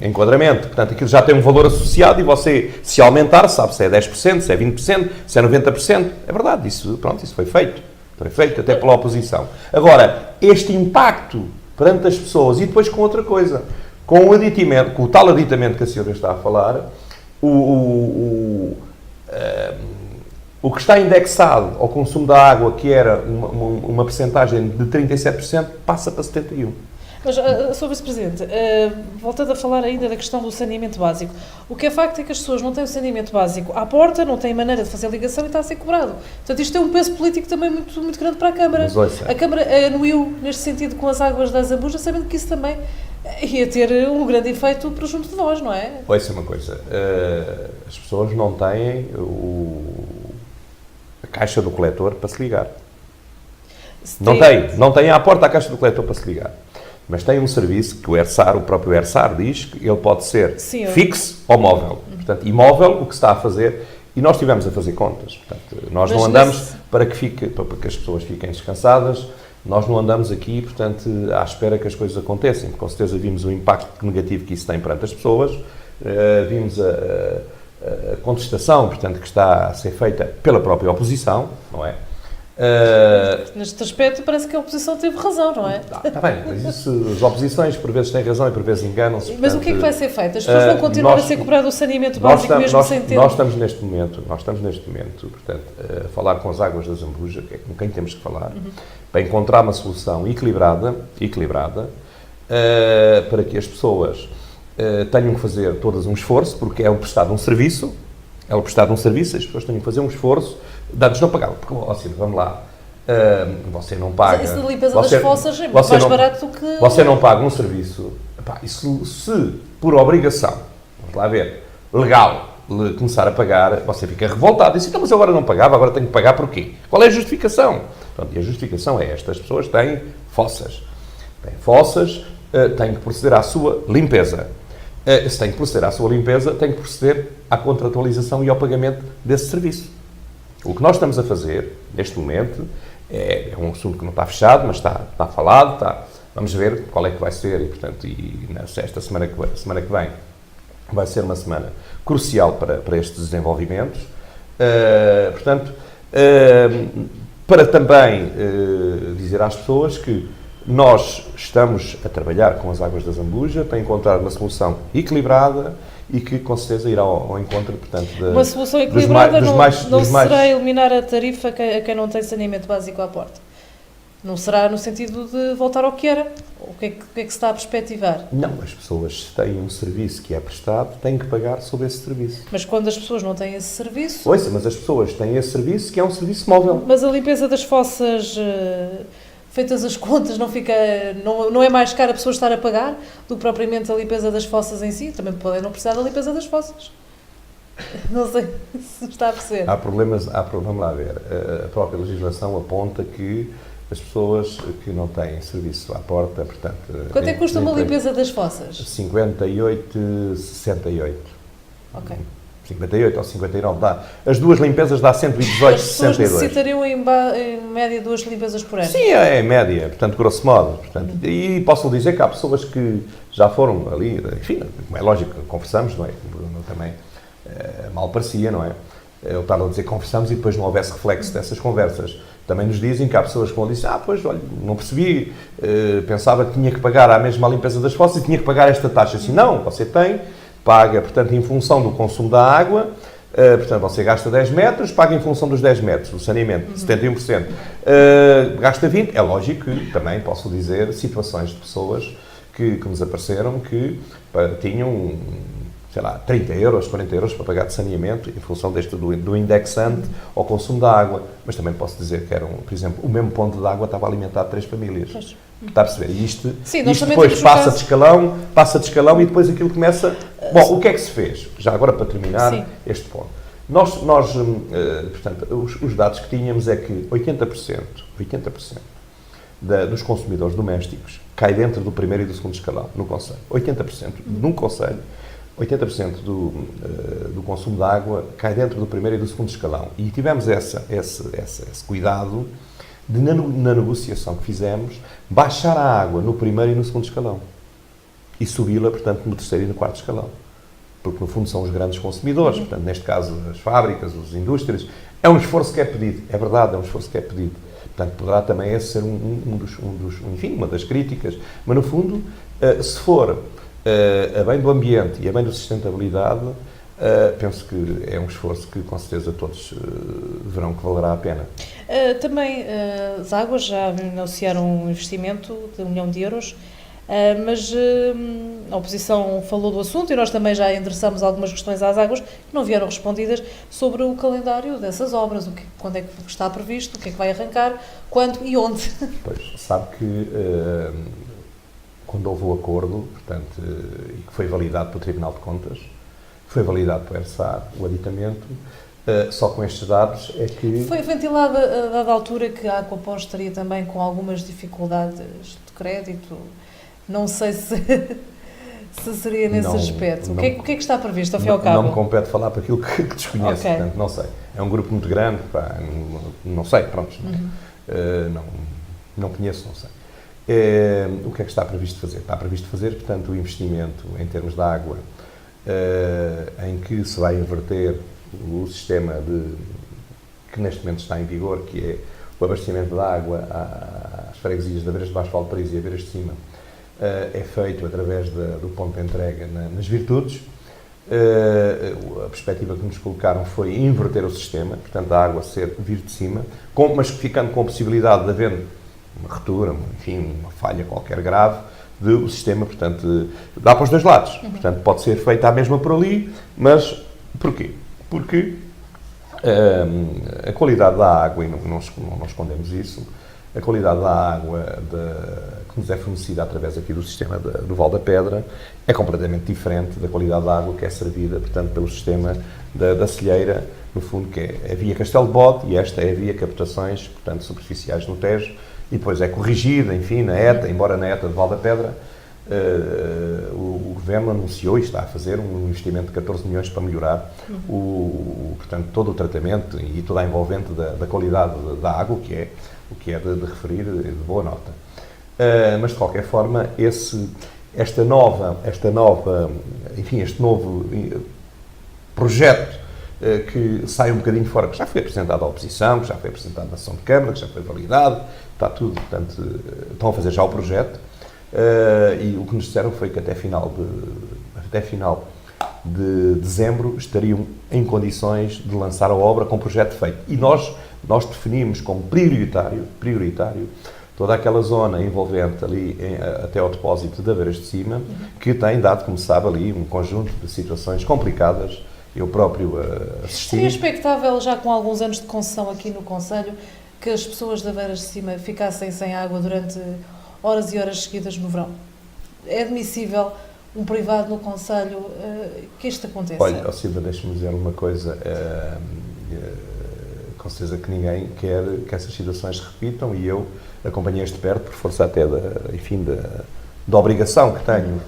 enquadramento. Portanto, aquilo já tem um valor associado e você, se aumentar, sabe se é 10%, se é 20%, se é 90%. É verdade, isso foi feito. Foi feito até pela oposição. Agora, este impacto perante as pessoas e depois com outra coisa, com o tal aditamento que a senhora está a falar, o que está indexado ao consumo da água, que era uma percentagem de 37%, passa para 71%. Mas, Sr. Vice-Presidente, voltando a falar ainda da questão do saneamento básico, o que é facto é que as pessoas não têm o saneamento básico à porta, não têm maneira de fazer ligação e está a ser cobrado. Portanto, isto tem um peso político também muito, muito grande para a Câmara. A Câmara anuiu neste sentido com as águas da Zambuja, sabendo que isso também ia ter um grande efeito para junto de nós, não é? Ouça uma coisa, as pessoas não têm a caixa do coletor para se ligar. Não têm à porta a caixa do coletor para se ligar. Mas tem um serviço que o próprio ERSAR diz que ele pode ser fixo ou móvel. Portanto, imóvel, o que se está a fazer, e nós estivemos a fazer contas. Portanto, nós não andamos para que as pessoas fiquem descansadas, nós não andamos aqui, portanto, à espera que as coisas aconteçam. Com certeza vimos o impacto negativo que isso tem perante as pessoas, vimos a contestação, portanto, que está a ser feita pela própria oposição, não é? Neste aspecto parece que a oposição teve razão, não é? Está bem, mas isso, as oposições por vezes têm razão e por vezes enganam-se. Mas o que é que vai ser feito? As pessoas vão continuar a ser cobrado o saneamento básico mesmo sem ter... Nós estamos neste momento, portanto, a falar com as águas da Zambuja, que é com quem temos que falar, para encontrar uma solução equilibrada, para que as pessoas tenham que fazer todas um esforço, porque é o prestado um serviço, as pessoas têm que fazer um esforço. Antes não pagavam, porque assim, vamos lá, você não paga... Isso da limpeza das fossas é mais barato do que... Você não paga um serviço, se por obrigação, vamos lá ver, legal, começar a pagar, você fica revoltado, diz, então, mas eu agora não pagava, agora tenho que pagar porquê? Qual é a justificação? Pronto, e a justificação é esta, as pessoas têm fossas, têm que proceder à sua limpeza. Se tem que proceder à sua limpeza, tem que proceder à contratualização e ao pagamento desse serviço. O que nós estamos a fazer, neste momento, é um assunto que não está fechado, mas está falado, vamos ver qual é que vai ser, e, portanto, esta semana que vem vai ser uma semana crucial para estes desenvolvimentos. Portanto, para também dizer às pessoas que nós estamos a trabalhar com as águas da Zambuja para encontrar uma solução equilibrada e que, com certeza, irá ao encontro, portanto, uma solução equilibrada não será eliminar a tarifa a quem não tem saneamento básico à porta. Não será no sentido de voltar ao que era. O que é que se está a perspectivar? Não, as pessoas têm um serviço que é prestado, têm que pagar sobre esse serviço. Mas quando as pessoas não têm esse serviço... Ouça, mas as pessoas têm esse serviço que é um serviço móvel. Mas a limpeza das fossas... feitas as contas, não é mais caro a pessoa estar a pagar do que propriamente a limpeza das fossas em si? Também podem não precisar da limpeza das fossas. Não sei se está a perceber. Há problemas, vamos lá ver, a própria legislação aponta que as pessoas que não têm serviço à porta, portanto... Quanto é que custa uma limpeza das fossas? 58,68. Ok. 58 ou 59 dá. As duas limpezas dá 118, As pessoas 62. necessitariam em média 2 limpezas por ano? Sim, é média, portanto, grosso modo. Portanto, e posso dizer que há pessoas que já foram ali, enfim, é lógico, conversamos, não é? Também mal parecia, não é? Eu estava a dizer conversamos e depois não houvesse reflexo dessas conversas. Também nos dizem que há pessoas que vão dizer, pois, olha, não percebi, pensava que tinha que pagar a mesma limpeza das fossas e tinha que pagar esta taxa. Assim, não, você paga, portanto, em função do consumo da água, portanto, você gasta 10 metros, paga em função dos 10 metros, o saneamento, 71%. Gasta 20, é lógico que também posso dizer situações de pessoas que nos apareceram que tinham, sei lá, 30 euros, 40 euros para pagar de saneamento em função do indexante ao consumo da água. Mas também posso dizer que eram, por exemplo, o mesmo ponto de água estava a alimentar 3 famílias. Pois. Está a perceber? E isto passa depois passa de escalão e depois aquilo começa... Bom, o que é que se fez? Já agora para terminar este ponto. Portanto, os dados que tínhamos é que 80% dos consumidores domésticos cai dentro do primeiro e do segundo escalão no concelho. 80% num concelho, 80% do consumo de água cai dentro do primeiro e do segundo escalão. E tivemos esse cuidado de, na negociação que fizemos, baixar a água no primeiro e no segundo escalão. E subi-la, portanto, no terceiro e no quarto escalão. Porque, no fundo, são os grandes consumidores. Portanto, neste caso, as fábricas, as indústrias. É um esforço que é pedido. É verdade, é um esforço que é pedido. Portanto, poderá também esse ser uma das críticas. Mas, no fundo, se for a bem do ambiente e a bem da sustentabilidade, penso que é um esforço que, com certeza, todos verão que valerá a pena. Também as águas já anunciaram um investimento de 1 milhão de euros, mas a oposição falou do assunto e nós também já endereçamos algumas questões às águas que não vieram respondidas sobre o calendário dessas obras, quando é que está previsto, o que é que vai arrancar, quando e onde. Pois, sabe que quando houve o acordo, portanto, e que foi validado pelo Tribunal de Contas, foi validado pelo ERSAR, o aditamento, só com estes dados é que... Foi ventilado a dada altura que a Aquapós estaria também com algumas dificuldades de crédito. Não sei se seria nesse aspecto. O que é que está previsto, ao fim e ao cabo? Não me compete falar para aquilo que desconheço, portanto, não sei. É um grupo muito grande, não sei, pronto. Não conheço, não sei. O que é que está previsto fazer? Está previsto fazer, portanto, o investimento em termos de água, em que se vai inverter o sistema que neste momento está em vigor, que é o abastecimento de água às freguesias de Aveiras de Baixo, Valparaíso e Aveiras de Cima, é feito através do ponto de entrega nas Virtudes. A perspectiva que nos colocaram foi inverter o sistema, portanto a água vir de cima, mas ficando com a possibilidade de haver uma ruptura, enfim, uma falha qualquer grave do sistema, portanto, dá para os dois lados. Portanto, pode ser feita a mesma por ali, mas porquê? Porque a qualidade da água, e não escondemos isso, a qualidade da água que nos é fornecida através aqui do sistema do Val da Pedra é completamente diferente da qualidade da água que é servida, portanto, pelo sistema da Celheira, no fundo, que é a via Castelo de Bode, e esta é a via captações, portanto, superficiais no Tejo, e depois é corrigida, enfim, na ETA, embora na ETA de Val da Pedra, o Governo anunciou e está a fazer um investimento de 14 milhões para melhorar portanto, todo o tratamento e toda a envolvente da qualidade da água, o que é de referir de boa nota. Mas, de qualquer forma, este novo projeto que sai um bocadinho fora, que já foi apresentado à oposição, que já foi apresentado na sessão de Câmara, que já foi validado, está tudo, portanto, estão a fazer já o projeto, e o que nos disseram foi que até final de dezembro estariam em condições de lançar a obra com o projeto feito. E nós definimos como prioritário toda aquela zona envolvente ali até ao depósito de Aveiras de Cima, que tem dado, como sabe, ali um conjunto de situações complicadas. Eu próprio assisti. Seria expectável, já com alguns anos de concessão aqui no Concelho, que as pessoas de Aveiras de Cima ficassem sem água durante horas e horas seguidas no verão? É admissível um privado no Concelho que isto aconteça? Olha, Silva, deixa-me dizer uma coisa. Com certeza que ninguém quer que essas situações se repitam, e eu acompanhei isto de perto por força até da obrigação que tenho,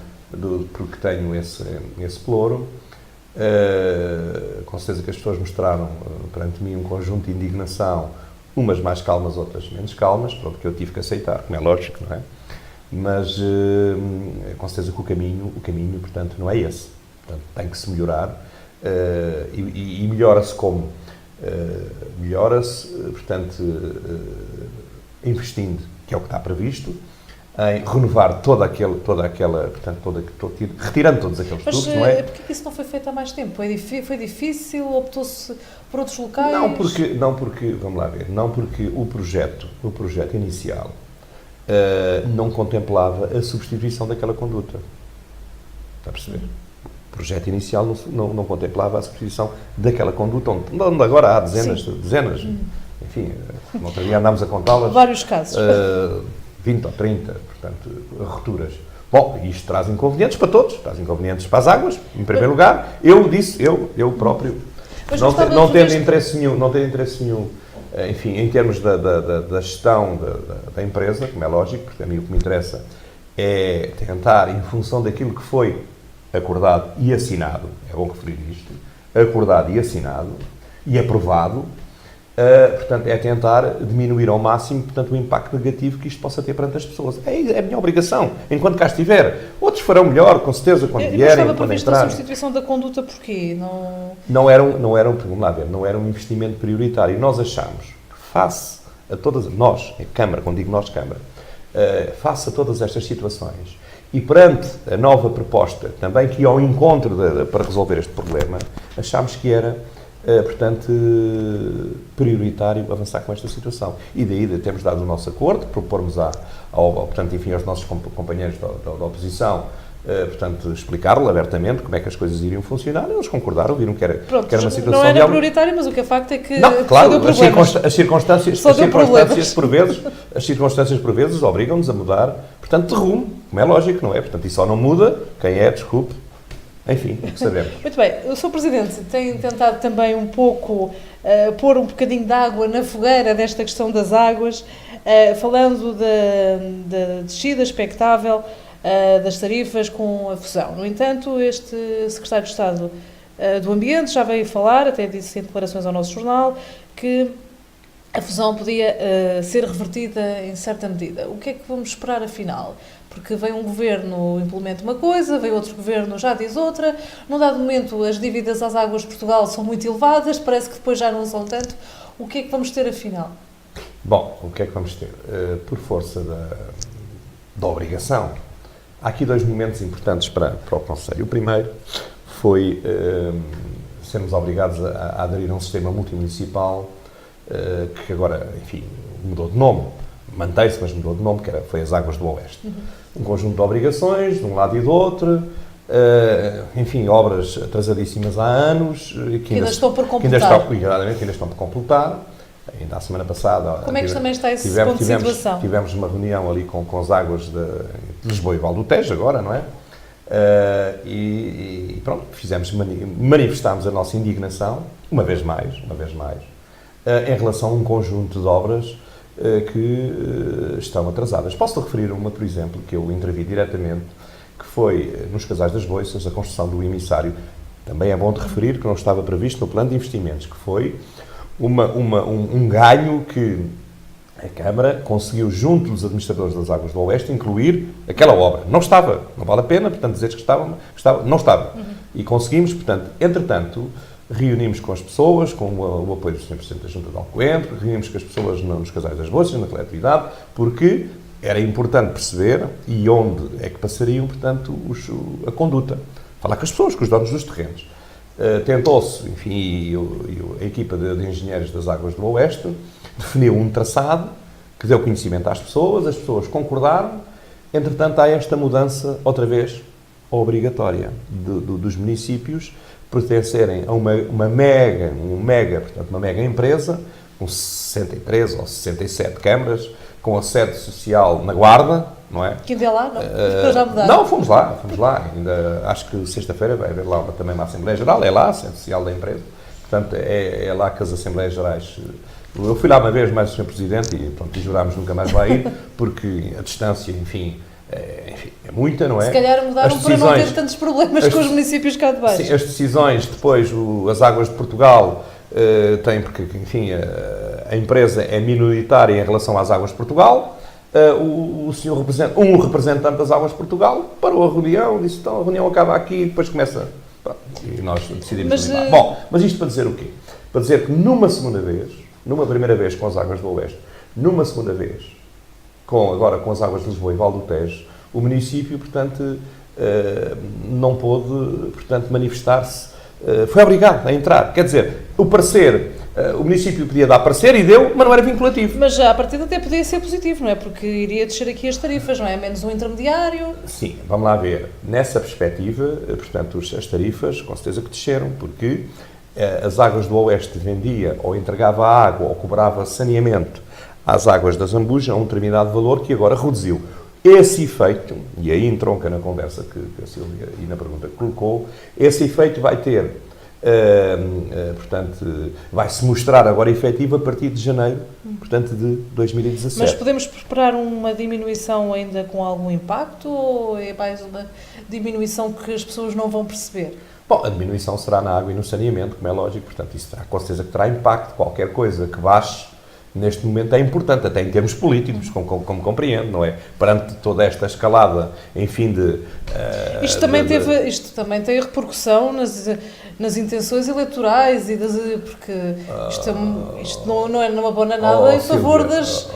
porque tenho esse ploro. Com certeza que as pessoas mostraram perante mim um conjunto de indignação, umas mais calmas, outras menos calmas, porque eu tive que aceitar, como é lógico, não é? Mas com certeza que o caminho, portanto, não é esse. Portanto, tem que se melhorar e melhora-se como? Melhora-se, portanto, investindo, que é o que está previsto, em renovar retirando todos aqueles produtos, não é? Mas porquê isso não foi feito há mais tempo? Foi difícil? Optou-se por outros locais? Não porque, vamos lá ver, não porque o projeto inicial não contemplava a substituição daquela conduta. Está a perceber? O projeto inicial não contemplava a substituição daquela conduta, onde agora há dezenas, enfim, no outro dia andámos a contá-las. Vários casos. 20 ou 30, portanto, rupturas. Bom, isto traz inconvenientes para todos, traz inconvenientes para as águas, em primeiro lugar. Eu próprio, não tendo interesse nenhum, enfim, em termos da gestão da empresa, como é lógico, porque a mim o que me interessa é tentar, em função daquilo que foi acordado e assinado, é bom referir isto, acordado e assinado e aprovado, portanto, é tentar diminuir ao máximo, portanto, o impacto negativo que isto possa ter perante as pessoas. É a minha obrigação, enquanto cá estiver. Outros farão melhor, com certeza, quando vierem, quando entrarem. A substituição da conduta porquê? Não era um investimento prioritário. Nós achamos que face a todas, nós, a Câmara, quando digo nós, Câmara, face a todas estas situações e perante a nova proposta, também que ia ao encontro para resolver este problema, achámos que era portanto, prioritário avançar com esta situação. E daí temos dado o nosso acordo, propormos portanto, enfim, aos nossos companheiros da oposição, portanto, explicar-lhe abertamente como é que as coisas iriam funcionar. Eles concordaram, viram que era uma situação... Não era prioritário, mas o que é facto é que... Não, claro, as circunstâncias por vezes obrigam-nos a mudar, portanto, de rumo, como é lógico, não é? Portanto, isso só não muda quem é, desculpe, enfim, sabemos. Muito bem, o Sr. Presidente tem tentado também um pouco pôr um bocadinho de água na fogueira desta questão das águas, falando da descida expectável das tarifas com a fusão. No entanto, este Secretário de Estado do Ambiente já veio falar, até disse em declarações ao nosso jornal, que a fusão podia ser revertida em certa medida. O que é que vamos esperar afinal? Porque vem um governo implementa uma coisa, vem outro governo já diz outra. Num dado momento as dívidas às águas de Portugal são muito elevadas, parece que depois já não são tanto. O que é que vamos ter afinal? Bom, o que é que vamos ter? Por força da obrigação. Há aqui dois momentos importantes para o Conselho. O primeiro foi sermos obrigados a aderir a um sistema multimunicipal que agora, enfim, mudou de nome. Mantém-se, mas mudou de nome, foi as Águas do Oeste. Um conjunto de obrigações, de um lado e do outro, enfim, obras atrasadíssimas há anos. Que ainda estão por completar. Que ainda estão por completar. Ainda a semana passada... Como é que também está esse ponto de situação? Tivemos uma reunião ali com as águas de Lisboa e Val do Tejo, agora, não é? E pronto, manifestámos a nossa indignação, uma vez mais, em relação a um conjunto de obras que estão atrasadas. Posso referir uma, por exemplo, que eu intervi diretamente, que foi nos Casais das Boiças, a construção do emissário. Também é bom de referir que não estava previsto no plano de investimentos, que foi um ganho que a Câmara conseguiu, junto dos administradores das Águas do Oeste, incluir aquela obra. Não estava, não vale a pena, portanto, dizer que estava, não estava. E conseguimos, portanto, entretanto, reunimos com as pessoas, com o apoio do Sr. Presidente da Junta de Alcoentre, reunimos com as pessoas nos Casais das Boiças, na coletividade, porque era importante perceber e onde é que passariam, portanto, a conduta. Falar com as pessoas, com os donos dos terrenos. Tentou-se, enfim, e a equipa de engenheiros das Águas do Oeste definiu um traçado que deu conhecimento às pessoas, as pessoas concordaram, entretanto há esta mudança, outra vez, obrigatória dos municípios pertencerem a uma mega empresa, com 63 ou 67 câmaras, com a sede social na Guarda, não é? Que ainda é lá, não? Já mudaram? Não, fomos lá. Ainda, acho que sexta-feira vai haver lá também uma Assembleia Geral, é lá, a sede social da empresa. Portanto, é lá que as Assembleias Gerais... Eu fui lá uma vez mais o Sr. Presidente e, pronto, e jurámos nunca mais lá ir, porque a distância, enfim, enfim, é muita, não é? Se calhar mudaram para não ter tantos problemas com os municípios cá de baixo. Sim, as decisões, depois, as Águas de Portugal têm, porque, enfim, a empresa é minoritária em relação às Águas de Portugal. Um representante das Águas de Portugal parou a reunião, disse, então a reunião acaba aqui e depois começa... E nós decidimos limpar. Bom, mas isto para dizer o quê? Para dizer que numa primeira vez com as Águas do Oeste, numa segunda vez, agora com as Águas de Lisboa e Val do Tejo, o município, portanto, não pôde, portanto, manifestar-se, foi obrigado a entrar. Quer dizer, o parecer, o município podia dar parecer e deu, mas não era vinculativo. Mas já a partida até podia ser positivo, não é? Porque iria descer aqui as tarifas, não é? Menos um intermediário. Sim, vamos lá ver. Nessa perspectiva, portanto, as tarifas, com certeza que desceram, porque as Águas do Oeste vendia ou entregava água ou cobrava saneamento às Águas da Zambuja a um determinado valor que agora reduziu. Esse efeito, e aí entronca na conversa que a Sílvia e na pergunta que colocou, esse efeito vai ter, portanto, vai-se mostrar agora efetivo a partir de janeiro, portanto, de 2017. Mas podemos esperar uma diminuição ainda com algum impacto ou é mais uma diminuição que as pessoas não vão perceber? Bom, a diminuição será na água e no saneamento, como é lógico, portanto, isso terá, com certeza que terá impacto. Qualquer coisa que baixe, neste momento, é importante, até em termos políticos, como compreendo, não é? Perante toda esta escalada, enfim, de... Isto também tem repercussão nas intenções eleitorais, porque isto não é numa boa nada em favor dos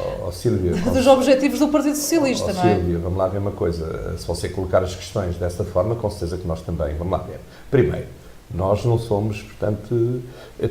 objetivos do Partido Socialista, não é? Sílvia, vamos lá ver uma coisa. Se você colocar as questões desta forma, com certeza que nós também. Vamos lá ver. Primeiro, nós não somos, portanto,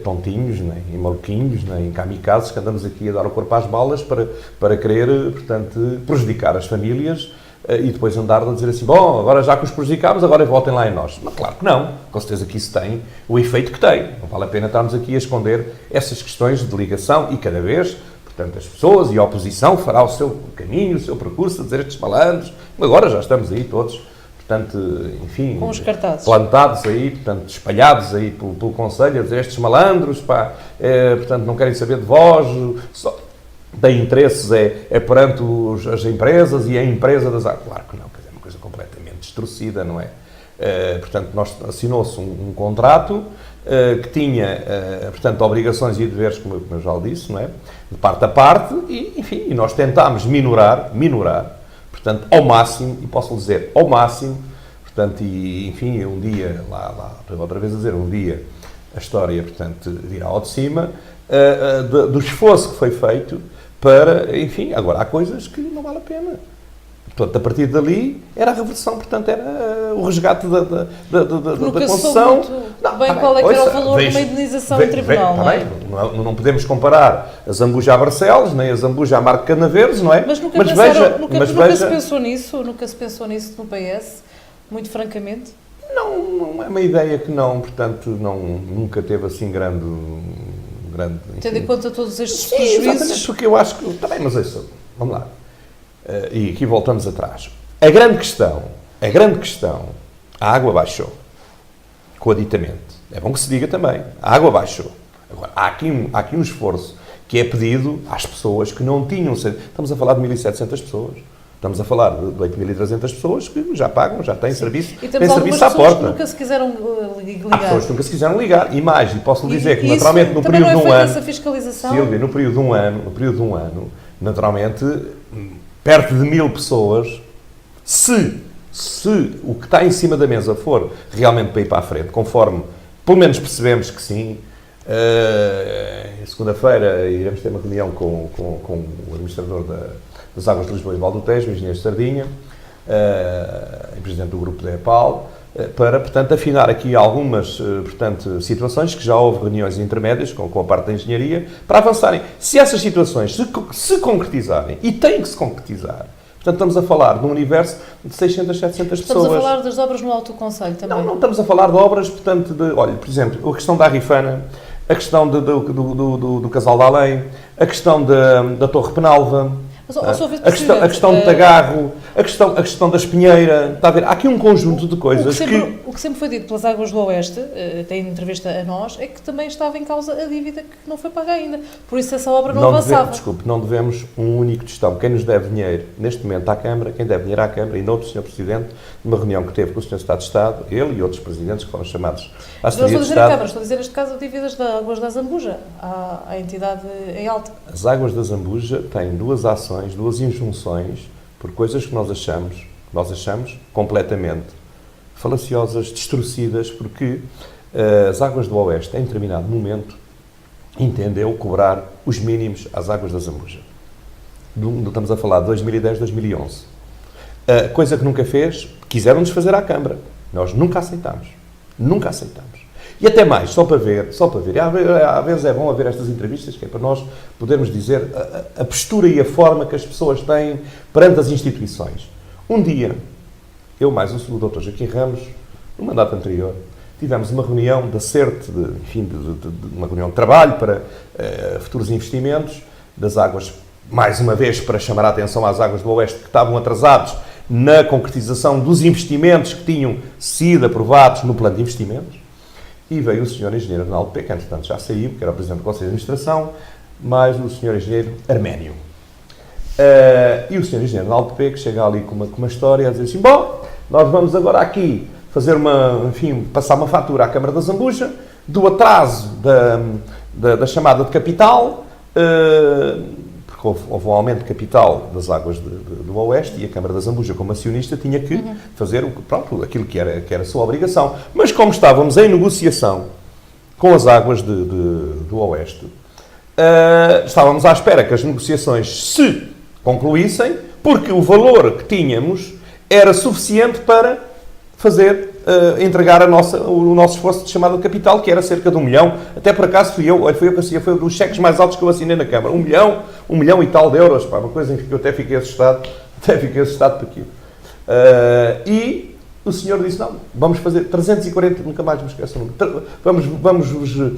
tontinhos, nem maluquinhos, nem kamikazes, que andamos aqui a dar o corpo às balas para querer, portanto, prejudicar as famílias e depois andar a dizer assim, bom, agora já que os prejudicámos, agora votem lá em nós. Mas claro que não. Com certeza que isso tem o efeito que tem. Não vale a pena estarmos aqui a esconder essas questões de ligação e cada vez, portanto, as pessoas e a oposição fará o seu caminho, o seu percurso, a dizer estes malandros. Agora já estamos aí todos, portanto, enfim, com os cartazes plantados aí, portanto, espalhados aí pelo Conselho, a dizer estes malandros, portanto, não querem saber de vós, só têm interesses perante as empresas e a empresa das águas. Claro que não, quer dizer, é uma coisa completamente distorcida, não é? Portanto, assinou-se um contrato que tinha, portanto, obrigações e deveres, como eu já disse, não é? De parte a parte, e, enfim, e nós tentámos minorar, portanto, ao máximo, e posso dizer, ao máximo, portanto, e, enfim, um dia, outra vez a dizer, um dia a história, portanto, virá ao de cima, do esforço que foi feito para, enfim, agora há coisas que não vale a pena. Portanto, a partir dali, era a reversão, portanto, era o resgate da concessão. Qual é que era o valor de uma indenização em tribunal, não é? Não podemos comparar a Zambuja a Barcelos, nem a Zambuja a Marco Canaveses, não é? Mas nunca se pensou nisso? Nunca se pensou nisso no PS? Muito francamente? Não é uma ideia que portanto, nunca teve assim grande... Tendo em conta todos estes prejuízos. Exatamente, porque eu acho que... Também, mas isso, vamos lá. E aqui voltamos atrás. A grande questão, a água baixou com o aditamento. É bom que se diga também, a água baixou. Agora, há aqui um esforço que é pedido às pessoas que não tinham... Estamos a falar de 1.700 pessoas. Estamos a falar de 8.300 pessoas que já pagam, já têm serviço, têm serviço à porta. Que nunca se quiseram ligar. Há pessoas que nunca se quiseram ligar. E mais, e posso lhe dizer que naturalmente no período de um ano... essa fiscalização? Sílvia, no período de um ano, naturalmente, perto de 1.000 pessoas, se o que está em cima da mesa for realmente para ir para a frente, conforme pelo menos percebemos que sim, segunda-feira iremos ter uma reunião com o administrador das Águas de Lisboa e Val do Tejo, o engenheiro Sardinha, e presidente do grupo da EPAL, para, portanto, afinar aqui algumas, portanto, situações que já houve reuniões intermédias com a parte da engenharia, para avançarem. Se essas situações se concretizarem, e têm que se concretizar, portanto, estamos a falar de um universo de 600, 700 pessoas. Estamos a falar das obras no Alto Conselho também? Não estamos a falar de obras, portanto, olha, por exemplo, a questão da Arrifana, a questão do Casal de Além, a questão da Torre Penalva. Mas, a questão de Tagarro, a questão da Espinheira, está a ver? Há aqui um conjunto de coisas o que sempre foi dito pelas Águas do Oeste, até em entrevista a nós, é que também estava em causa a dívida que não foi paga ainda. Por isso essa obra não avançava. Não devemos um único tostão. Quem nos deve dinheiro, neste momento, à Câmara, quem deve dinheiro à Câmara, e não o Sr. Presidente, numa reunião que teve com o Sr. Estado de Estado, ele e outros presidentes que foram chamados à Secretaria de Estado. Não estou a dizer a Câmara, estou a dizer neste caso dívidas das Águas da Zambuja, à entidade em alta. As Águas da Zambuja têm duas ações, duas injunções, por coisas que nós achamos completamente falaciosas, distorcidas, porque as Águas do Oeste, em determinado momento, entendeu cobrar os mínimos às Águas da Zambuja. Estamos a falar de 2010, 2011. Coisa que nunca fez, quiseram-nos fazer à Câmara. Nós nunca aceitámos. Nunca aceitámos. E até mais, só para ver. Às vezes é bom haver estas entrevistas, que é para nós podermos dizer a postura e a forma que as pessoas têm perante as instituições. Um dia, eu mais o Dr. Joaquim Ramos, no mandato anterior, tivemos uma reunião da CERT, uma reunião de trabalho para futuros investimentos das Águas, mais uma vez para chamar a atenção às Águas do Oeste, que estavam atrasados na concretização dos investimentos que tinham sido aprovados no plano de investimentos. E veio o Sr. Engenheiro Arnaldo P, que entretanto já saiu, que era o Presidente do Conselho de Administração, mais o Sr. Engenheiro Arménio. E o Sr. Engenheiro Arnaldo P, que chega ali com uma história, a dizer assim, bom, nós vamos agora aqui fazer passar uma fatura à Câmara da Zambuja do atraso da chamada de capital, porque houve um aumento de capital das Águas do Oeste e a Câmara da Zambuja, como acionista, tinha que fazer aquilo que era a sua obrigação. Mas como estávamos em negociação com as Águas do Oeste, estávamos à espera que as negociações se concluíssem, porque o valor que tínhamos era suficiente para entregar o nosso esforço de chamada de capital, que era cerca de 1 milhão. Até por acaso foi um dos cheques mais altos que eu assinei na Câmara. 1 milhão e tal de euros, uma coisa em que eu até fiquei assustado por aquilo. E o senhor disse, não, vamos fazer 340, nunca mais me esqueço o número, vamos-vos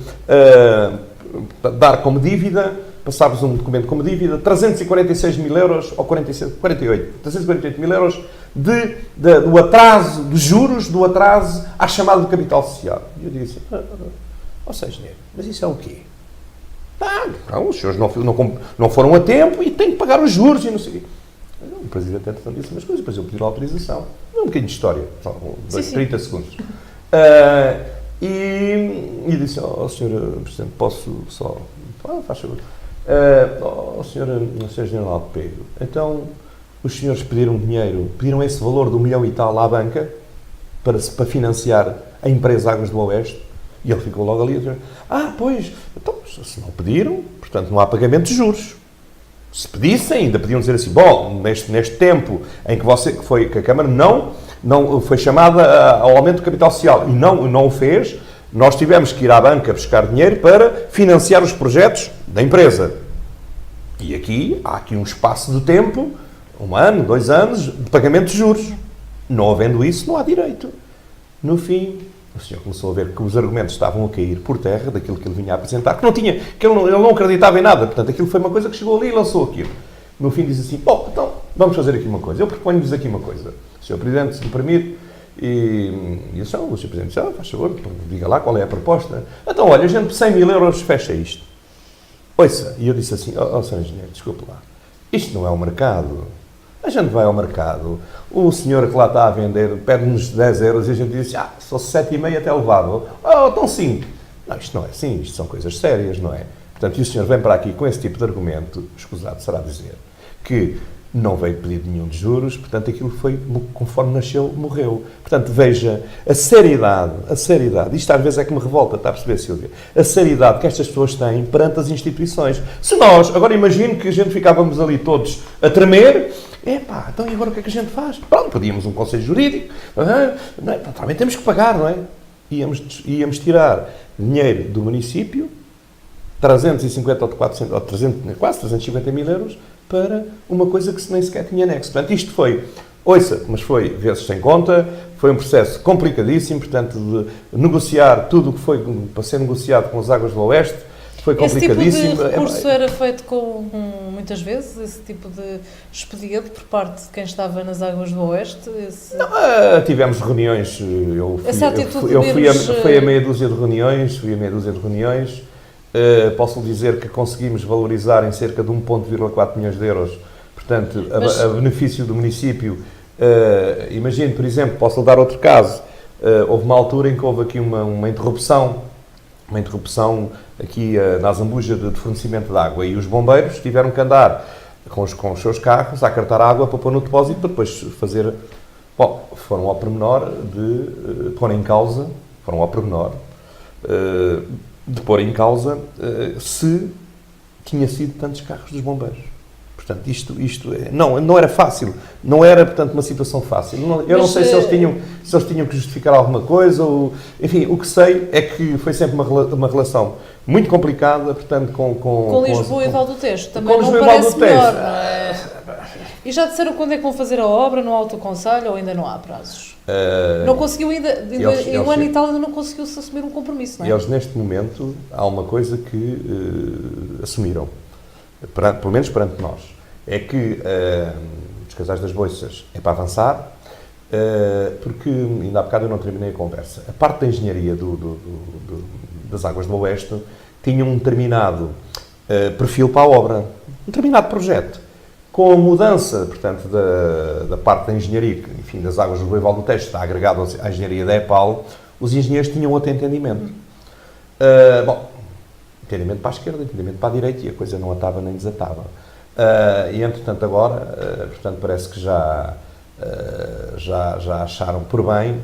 dar como dívida, passar-vos um documento como dívida, 346 mil euros, ou 348 mil euros, do atraso, dos juros, do atraso à chamada do capital social. E eu disse, seja, mas isso é o quê? Não, os senhores não foram a tempo e têm que pagar os juros e não sei o quê. O Presidente entretanto disse umas coisas, depois eu pedi a autorização. Um bocadinho de história, só 30 segundos. E disse, Sr. Presidente, posso só... faz favor. Sr. General Pedro, então os senhores pediram esse valor de 1 milhão e tal à banca para financiar a empresa Águas do Oeste? E ele ficou logo ali a dizer, pois, então, se não pediram, portanto não há pagamento de juros. Se pedissem, ainda podiam dizer assim, bom, neste tempo em que a Câmara não foi chamada ao aumento do capital social e não o fez, nós tivemos que ir à banca buscar dinheiro para financiar os projetos da empresa. E há aqui um espaço de tempo, 1 ano, 2 anos, de pagamento de juros. Não havendo isso, não há direito. No fim, o senhor começou a ver que os argumentos estavam a cair por terra daquilo que ele vinha a apresentar, que ele não acreditava em nada. Portanto, aquilo foi uma coisa que chegou ali e lançou aquilo. No fim, diz assim, bom, então, vamos fazer aqui uma coisa. Eu proponho-vos aqui uma coisa. Sr. Presidente, se me permite, e o Sr. Presidente disse, faz favor, diga lá qual é a proposta. Então, olha, a gente por 100 mil euros fecha isto. Ouça, e eu disse assim, Sr. Engenheiro, desculpe lá, isto não é o mercado. A gente vai ao mercado, o senhor que lá está a vender pede-nos 10 euros e a gente diz, se fosse 7,5 até levava. Então 5. Não, isto não é assim, isto são coisas sérias, não é? Portanto, e o senhor vem para aqui com esse tipo de argumento, escusado será dizer, que não veio pedido nenhum de juros, portanto, aquilo foi, conforme nasceu, morreu. Portanto, veja, a seriedade, isto às vezes é que me revolta, está a perceber, Silvia? A seriedade que estas pessoas têm perante as instituições. Se nós, agora imagino que a gente ficávamos ali todos a tremer, então e agora o que é que a gente faz? Pronto, pedíamos um conselho jurídico, também temos que pagar, não é? Íamos tirar dinheiro do município, 350 ou 400, ou 300, quase 350 mil euros, para uma coisa que nem sequer tinha anexo. Portanto, isto foi, mas foi vezes sem conta, foi um processo complicadíssimo, portanto, de negociar tudo o que foi para ser negociado com as Águas do Oeste, foi complicadíssimo. Esse tipo de recurso era feito muitas vezes, esse tipo de expediente por parte de quem estava nas águas do Oeste? Não, tivemos reuniões, fui a meia dúzia de reuniões, posso dizer que conseguimos valorizar em cerca de 1,4 milhões de euros, portanto, a benefício do município. Imagino, por exemplo, posso dar outro caso, houve uma altura em que houve aqui uma interrupção aqui na Azambuja de fornecimento de água e os bombeiros tiveram que andar com os seus carros a cartar água para pôr no depósito para depois fazer... Bom, foram ao pormenor de pôr em causa, de pôr em causa se tinha sido tantos carros dos bombeiros. Portanto, isto não era fácil, não era, portanto, uma situação fácil. Eu não sei se eles tinham que justificar alguma coisa, enfim, o que sei é que foi sempre uma relação muito complicada, portanto, com Lisboa e Val do Tejo, também não parece melhor, não é? E já disseram quando é que vão fazer a obra no Alto Conselho ou ainda não há prazos? Não conseguiu em um ano e tal ainda não conseguiu-se assumir um compromisso, não é? Eles, neste momento, há uma coisa que assumiram, pelo menos perante nós. É que os Casais das Boiças é para avançar, porque ainda há bocado eu não terminei a conversa. A parte da engenharia das Águas do Oeste tinha um determinado perfil para a obra, um determinado projeto. Com a mudança, portanto, da parte da engenharia, enfim, das Águas do Val do Tejo, está agregado à engenharia da EPAL, os engenheiros tinham outro entendimento. Entendimento para a esquerda, entendimento para a direita, e a coisa não atava nem desatava. E, entretanto, agora, portanto, parece que já acharam por bem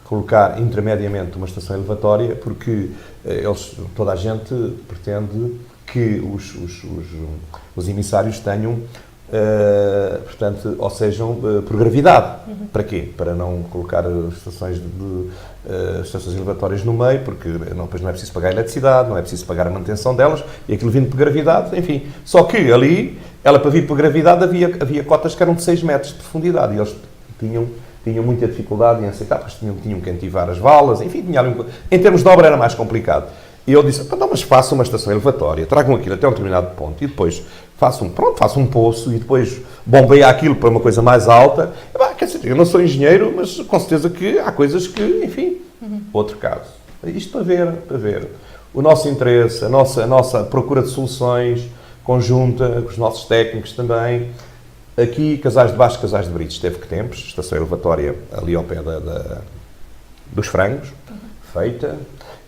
colocar intermediamente uma estação elevatória, porque toda a gente pretende que os emissários tenham, portanto, ou sejam por gravidade. Para quê? Para não colocar estações elevatórias no meio, porque depois não é preciso pagar a eletricidade, não é preciso pagar a manutenção delas, e aquilo vindo por gravidade, enfim. Só que ali, ela para vir por gravidade, havia cotas que eram de 6 metros de profundidade, e eles tinham muita dificuldade em aceitar, porque tinham que ativar as valas, enfim, em termos de obra era mais complicado. E eu disse, mas façam uma estação elevatória, tragam aquilo até um determinado ponto, e depois façam um poço, e depois bombeia aquilo para uma coisa mais alta. Quer dizer, eu não sou engenheiro, mas com certeza que há coisas que, enfim, outro caso. Isto para ver o nosso interesse, a nossa procura de soluções conjunta, com os nossos técnicos também. Aqui, Casais de Baixo, Casais de Brites, teve que tempos, estação elevatória ali ao pé dos Frangos, feita,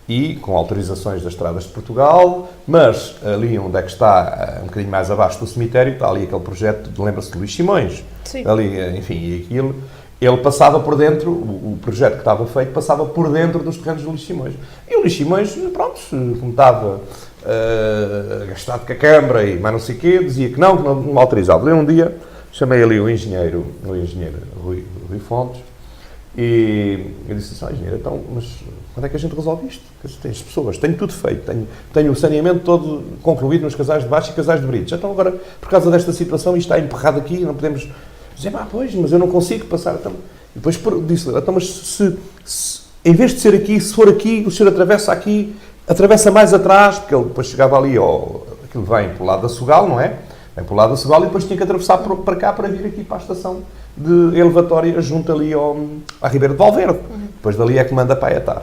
e com autorizações das estradas de Portugal, mas ali onde é que está, um bocadinho mais abaixo do cemitério, está ali aquele projeto, lembra-se de Luís Simões, sim. Ali, enfim, e aquilo, ele passava por dentro, o projeto que estava feito, passava por dentro dos terrenos de Luís Simões. E o Luís Simões, pronto, como estava gastado com a Câmara e mais não sei o quê, dizia que não autorizava. Eu um dia chamei ali o engenheiro Rui Fontes, e eu disse assim, engenheiro, então, mas quando é que a gente resolve isto? Tens pessoas, tenho tudo feito, tenho o saneamento todo concluído nos Casais de Baixo e Casais de Brites. Então agora, por causa desta situação, isto está emperrado aqui, não podemos dizer, pois, mas eu não consigo passar. Então, e depois disse-lhe, então, mas se em vez de ser aqui, se for aqui, o senhor atravessa aqui, atravessa mais atrás, porque ele depois chegava ali, aquilo vem pelo lado da Sogal, não é? Vem pelo lado da Sogal e depois tinha que atravessar para cá para vir aqui para a estação de elevatória junto ali à Ribeira de Valverde. Depois dali é que manda para a Etar.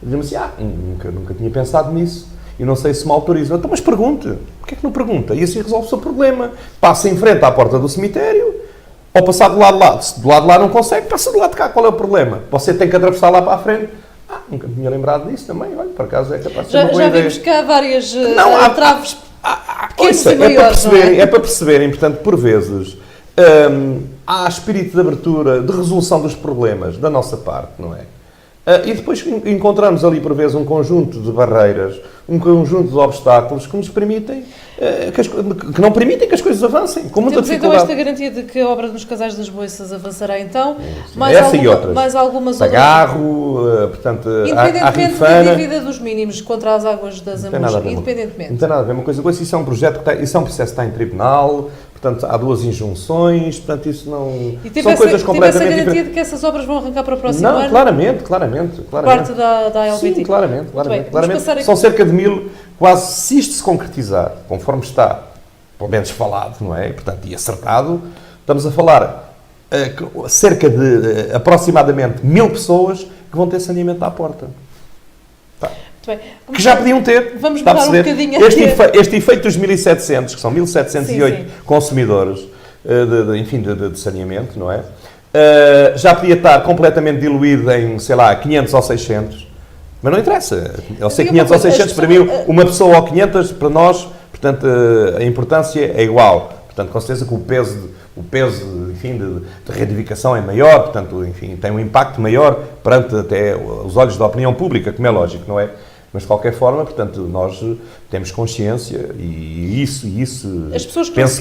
Eu disse-me assim, nunca tinha pensado nisso e não sei se me autorizam. Então, mas pergunte. Porquê é que não pergunta? E assim resolve o seu problema. Passa em frente à porta do cemitério ou passar do lado de lá. Se do lado de lá não consegue, passa do lado de cá. Qual é o problema? Você tem que atravessar lá para a frente. Nunca me tinha lembrado disso também. Olha, por acaso é capaz de ser uma boa ideia. Já vimos que há várias traves pequenas e maiores, é para perceberem, portanto, por vezes, há espírito de abertura, de resolução dos problemas da nossa parte, não é? E depois encontramos ali, por vezes, um conjunto de barreiras, um conjunto de obstáculos que nos permitem, que não permitem que as coisas avancem, com muita dificuldade. Então esta garantia de que a obra nos Casais das Boiças avançará então, e outras. Mais algumas outras. Agarro, portanto, independentemente da dívida dos mínimos contra as águas da Zambuja, independentemente. Não tem nada a ver uma coisa com isso, isso é um projeto isso é um processo que está em tribunal, portanto, há 2 injunções, portanto, isso não... E são coisas completamente diferentes. Essa garantia de que essas obras vão arrancar para o próximo ano? Claramente. Parte da ALBT? Sim, claramente. São cerca de 1.000, quase, se isto se concretizar, conforme está, pelo menos falado, não é? Portanto, e acertado, estamos a falar cerca de aproximadamente 1000 pessoas que vão ter saneamento à porta. Tá. Bem, que já podiam ter. Vamos mudar um bocadinho este efeito dos 1.700, que são 1.708 consumidores de saneamento, não é? Já podia estar completamente diluído em, sei lá, 500 ou 600. Mas não interessa. Eu sei 500 ou 600, para mim, uma pessoa ou 500, para nós, portanto, a importância é igual. Portanto, com certeza que o peso enfim, de reedificação é maior, portanto, enfim, tem um impacto maior perante até os olhos da opinião pública, como é lógico, não é? Mas, de qualquer forma, portanto, nós temos consciência e isso as pessoas que penso,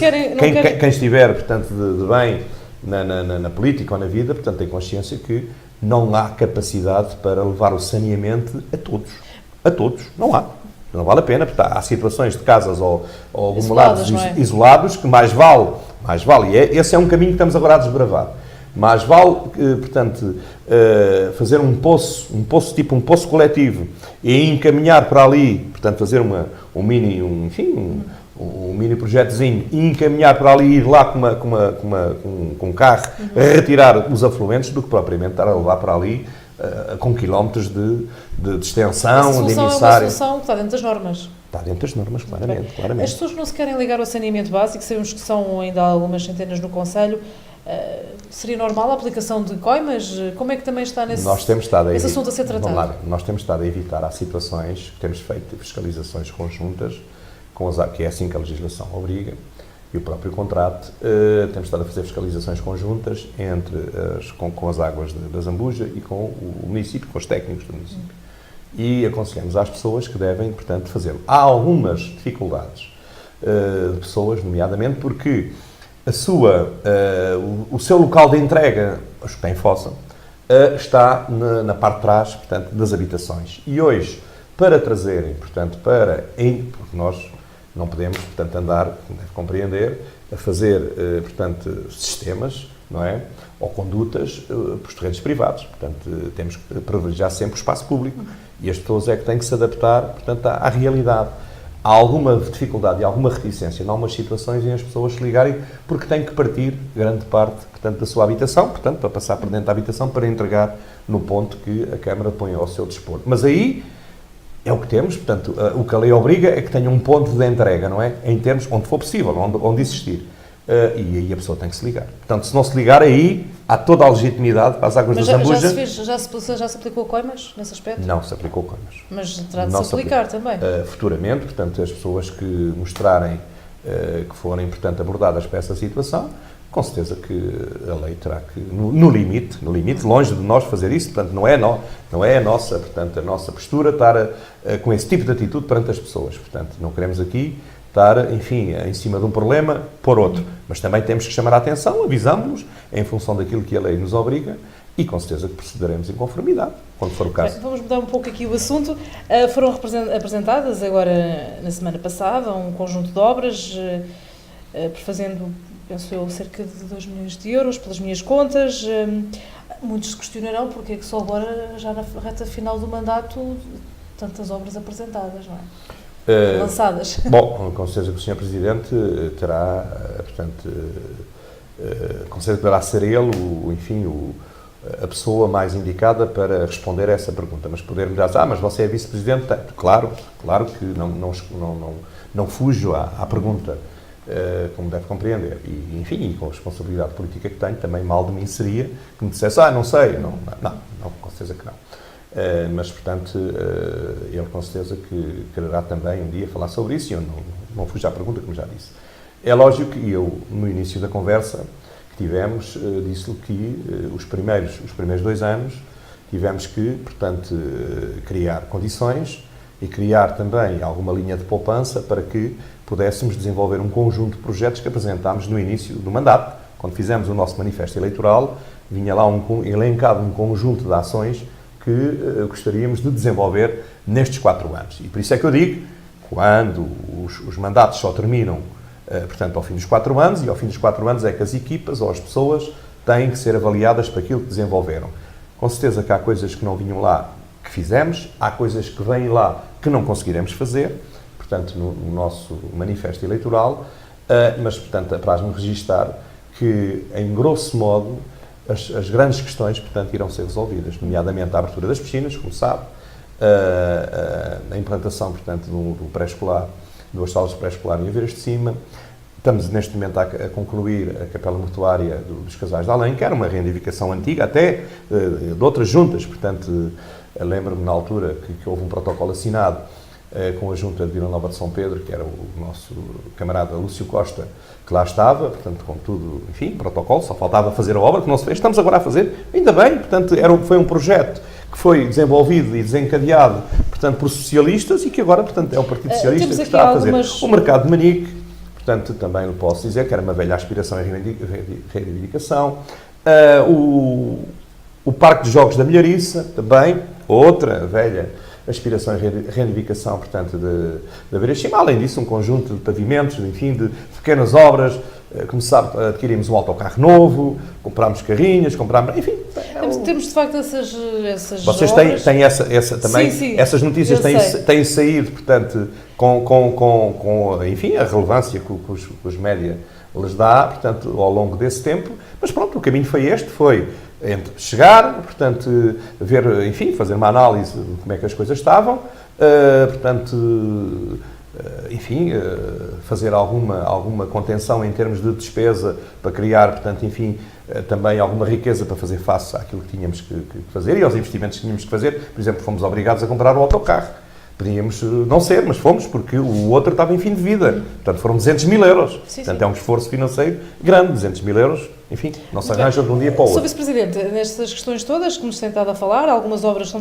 quem estiver, portanto, de bem na política ou na vida, portanto, tem consciência que não há capacidade para levar o saneamento a todos. A todos. Não há. Não vale a pena, porque há situações de casas ou aglomerados isolados que mais vale, e esse é um caminho que estamos agora a desbravar. Mais vale, portanto, fazer um poço coletivo e encaminhar para ali, portanto, fazer um mini projetozinho e encaminhar para ali e ir lá com um carro a retirar os afluentes do que propriamente estar a levar para ali com quilómetros de extensão, de emissário. É uma solução que está dentro das normas. Está dentro das normas, claramente. As pessoas que não se querem ligar ao saneamento básico, sabemos que são ainda algumas centenas no Conselho, seria normal a aplicação de coimas? Como é que também está esse assunto a ser tratado? Vamos lá, nós temos estado a evitar, há situações que temos feito fiscalizações conjuntas, que é assim que a legislação obriga, e o próprio contrato, temos estado a fazer fiscalizações conjuntas com as águas da Zambuja e com o município, com os técnicos do município. E aconselhamos às pessoas que devem, portanto, fazê-lo. Há algumas dificuldades de pessoas, nomeadamente porque o seu local de entrega, os que têm fossa, está na parte de trás, portanto, das habitações. E hoje, para trazerem, portanto, porque nós não podemos, portanto, andar, como deve compreender, a fazer, portanto, sistemas, não é? Ou condutas para os terrenos privados. Portanto, temos que privilegiar sempre o espaço público e as pessoas é que têm que se adaptar, portanto, à realidade. Há alguma dificuldade e alguma reticência em algumas situações em as pessoas se ligarem porque têm que partir grande parte, portanto, da sua habitação, portanto, para passar por dentro da habitação para entregar no ponto que a Câmara põe ao seu dispor. Mas aí é o que temos, portanto, o que a lei obriga é que tenha um ponto de entrega, não é? Em termos onde for possível, onde existir. E aí a pessoa tem que se ligar. Portanto, se não se ligar, aí há toda a legitimidade para as águas da Zambuja. Já se aplicou coimas nesse aspecto? Não se aplicou coimas. Mas terá de se aplicar também? Futuramente, portanto, as pessoas que mostrarem que forem, portanto, abordadas para essa situação, com certeza que a lei terá que, no limite, longe de nós fazer isso, portanto, não é a nossa postura estar com esse tipo de atitude perante as pessoas. Portanto, não queremos aqui estar, enfim, em cima de um problema por outro. Mas também temos que chamar a atenção, avisamos-los, em função daquilo que a lei nos obriga, e com certeza que procederemos em conformidade, quando for o caso. Bem, vamos mudar um pouco aqui o assunto. Foram apresentadas agora, na semana passada, um conjunto de obras, fazendo, penso eu, cerca de 2 milhões de euros, pelas minhas contas. Muitos se questionarão porque é que só agora, já na reta final do mandato, tantas obras apresentadas, não é? Lançadas. Bom, com certeza que o Sr. Presidente terá, portanto, com certeza poderá ser ele, a pessoa mais indicada para responder a essa pergunta. Mas poder-me dizer, mas você é Vice-Presidente? Claro que não fujo à pergunta, como deve compreender. E, enfim, e com a responsabilidade política que tenho, também mal de mim seria que me dissesse, não sei. Não, com certeza que não. Mas, portanto, ele com certeza que quererá também um dia falar sobre isso e eu não fujo à pergunta, como já disse. É lógico que eu, no início da conversa que tivemos, disse-lhe que os primeiros 2 anos tivemos que, portanto, criar condições e criar também alguma linha de poupança para que pudéssemos desenvolver um conjunto de projetos que apresentámos no início do mandato. Quando fizemos o nosso manifesto eleitoral, vinha lá elencado um conjunto de ações que gostaríamos de desenvolver nestes 4 anos. E por isso é que eu digo, quando os mandatos só terminam, portanto, ao fim dos 4 anos, e ao fim dos 4 anos é que as equipas ou as pessoas têm que ser avaliadas para aquilo que desenvolveram. Com certeza que há coisas que não vinham lá que fizemos, há coisas que vêm lá que não conseguiremos fazer, portanto, no nosso manifesto eleitoral, mas, portanto, apraz-me registar que, em grosso modo, as grandes questões, portanto, irão ser resolvidas, nomeadamente a abertura das piscinas, como sabe, a implantação, portanto, do pré-escolar, duas salas de pré-escolar em Aveiras de Cima. Estamos, neste momento, a concluir a capela mortuária dos Casais de Além, que era uma reivindicação antiga, até de outras juntas. Portanto, lembro-me, na altura, que houve um protocolo assinado com a junta de Vila Nova de São Pedro, que era o nosso camarada Lúcio Costa, que lá estava, portanto, com tudo, enfim, protocolo, só faltava fazer a obra, que não se fez. Estamos agora a fazer, ainda bem, portanto, foi um projeto que foi desenvolvido e desencadeado, portanto, por socialistas e que agora, portanto, é o Partido Socialista que está a fazer. O mercado de Manique, portanto, também lhe posso dizer que era uma velha aspiração e reivindicação. O Parque de Jogos da Milhariça, também, outra velha aspiração e reivindicação, portanto, de Aveiras de Cima. Além disso, um conjunto de pavimentos, enfim, de pequenas obras. Como se sabe, adquirimos um autocarro novo, comprámos carrinhas, enfim. Temos, de facto, essas Vocês obras. têm essa também, sim, essas notícias têm saído, portanto, com enfim, a relevância que os média lhes dá, portanto, ao longo desse tempo. Mas pronto, o caminho foi este, foi chegar, portanto, ver, enfim, fazer uma análise de como é que as coisas estavam, portanto, enfim, fazer alguma contenção em termos de despesa para criar, portanto, enfim, também alguma riqueza para fazer face àquilo que tínhamos que fazer e aos investimentos que tínhamos que fazer. Por exemplo, fomos obrigados a comprar o autocarro. Podíamos não ser, mas fomos, porque o outro estava em fim de vida. Portanto, foram 200 mil euros. Portanto, é um esforço financeiro grande, 200 mil euros, enfim, não se arranja de um dia para o outro. Sr. Vice-Presidente, nestas questões todas que nos tem estado a falar, algumas obras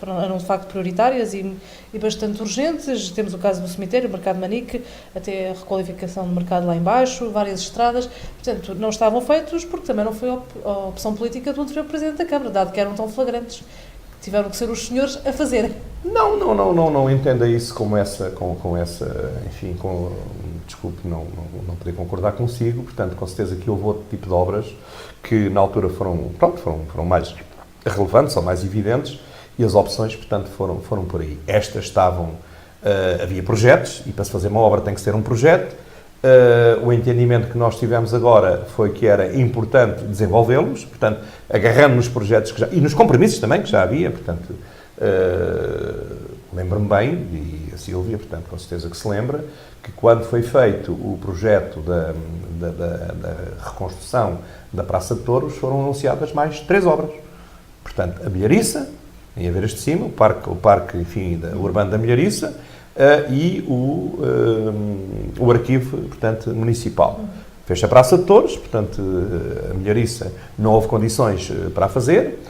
eram de facto prioritárias e bastante urgentes. Temos o caso do cemitério, o mercado de Manique, até a requalificação do mercado lá em baixo, várias estradas. Portanto, não estavam feitos porque também não foi a opção política do anterior Presidente da Câmara, dado que eram tão flagrantes. Tiveram que ser os senhores a fazer. Não entenda isso como essa, enfim, desculpe, não poder concordar consigo. Portanto, com certeza que houve outro tipo de obras que na altura foram mais relevantes ou mais evidentes e as opções, portanto, foram por aí. Estas estavam, havia projetos e para se fazer uma obra tem que ser um projeto. O entendimento que nós tivemos agora foi que era importante desenvolvê-los, portanto, agarrando nos projetos e nos compromissos também que já havia, portanto, lembro-me bem, e a Sílvia, portanto, com certeza que se lembra, que quando foi feito o projeto da reconstrução da Praça de Touros, foram anunciadas mais 3 obras. Portanto, a Milhariça, em Aveiras de Cima, o parque enfim, urbano da Milhariça, e o arquivo, portanto, municipal. Fez a Praça de Touros, portanto, a Milhariça não houve condições para a fazer.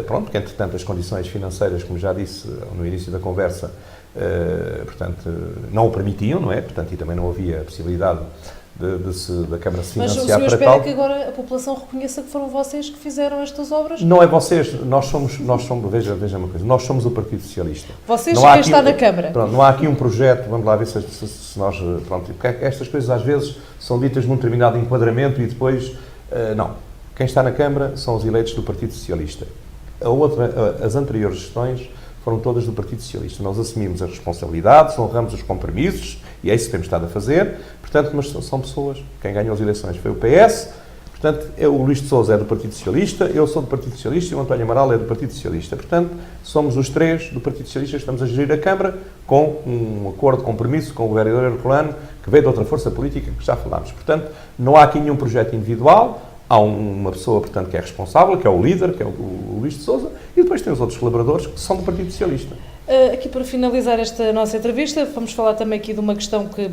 Pronto, porque entretanto as condições financeiras, como já disse no início da conversa, portanto, não o permitiam, não é? Portanto, e também não havia a possibilidade da Câmara se financiar para tal. Mas o senhor espera que agora a população reconheça que foram vocês que fizeram estas obras? Não é vocês, nós somos veja uma coisa, nós somos o Partido Socialista. Vocês quem está na Câmara. Pronto, não há aqui um projeto, vamos lá ver se nós, pronto, porque estas coisas às vezes são ditas num determinado enquadramento e depois, não. Quem está na Câmara são os eleitos do Partido Socialista. As anteriores gestões foram todas do Partido Socialista. Nós assumimos as responsabilidades, honramos os compromissos, e é isso que temos estado a fazer. Portanto, mas são pessoas. Quem ganhou as eleições foi o PS. Portanto, o Luís de Sousa é do Partido Socialista, eu sou do Partido Socialista e o António Amaral é do Partido Socialista. Portanto, somos os 3 do Partido Socialista que estamos a gerir a Câmara com um acordo de compromisso com o vereador Herculano, que veio de outra força política, que já falámos. Portanto, não há aqui nenhum projeto individual. Há uma pessoa, portanto, que é responsável, que é o líder, que é o Luís de Sousa, e depois tem os outros colaboradores que são do Partido Socialista. Aqui para finalizar esta nossa entrevista, vamos falar também aqui de uma questão que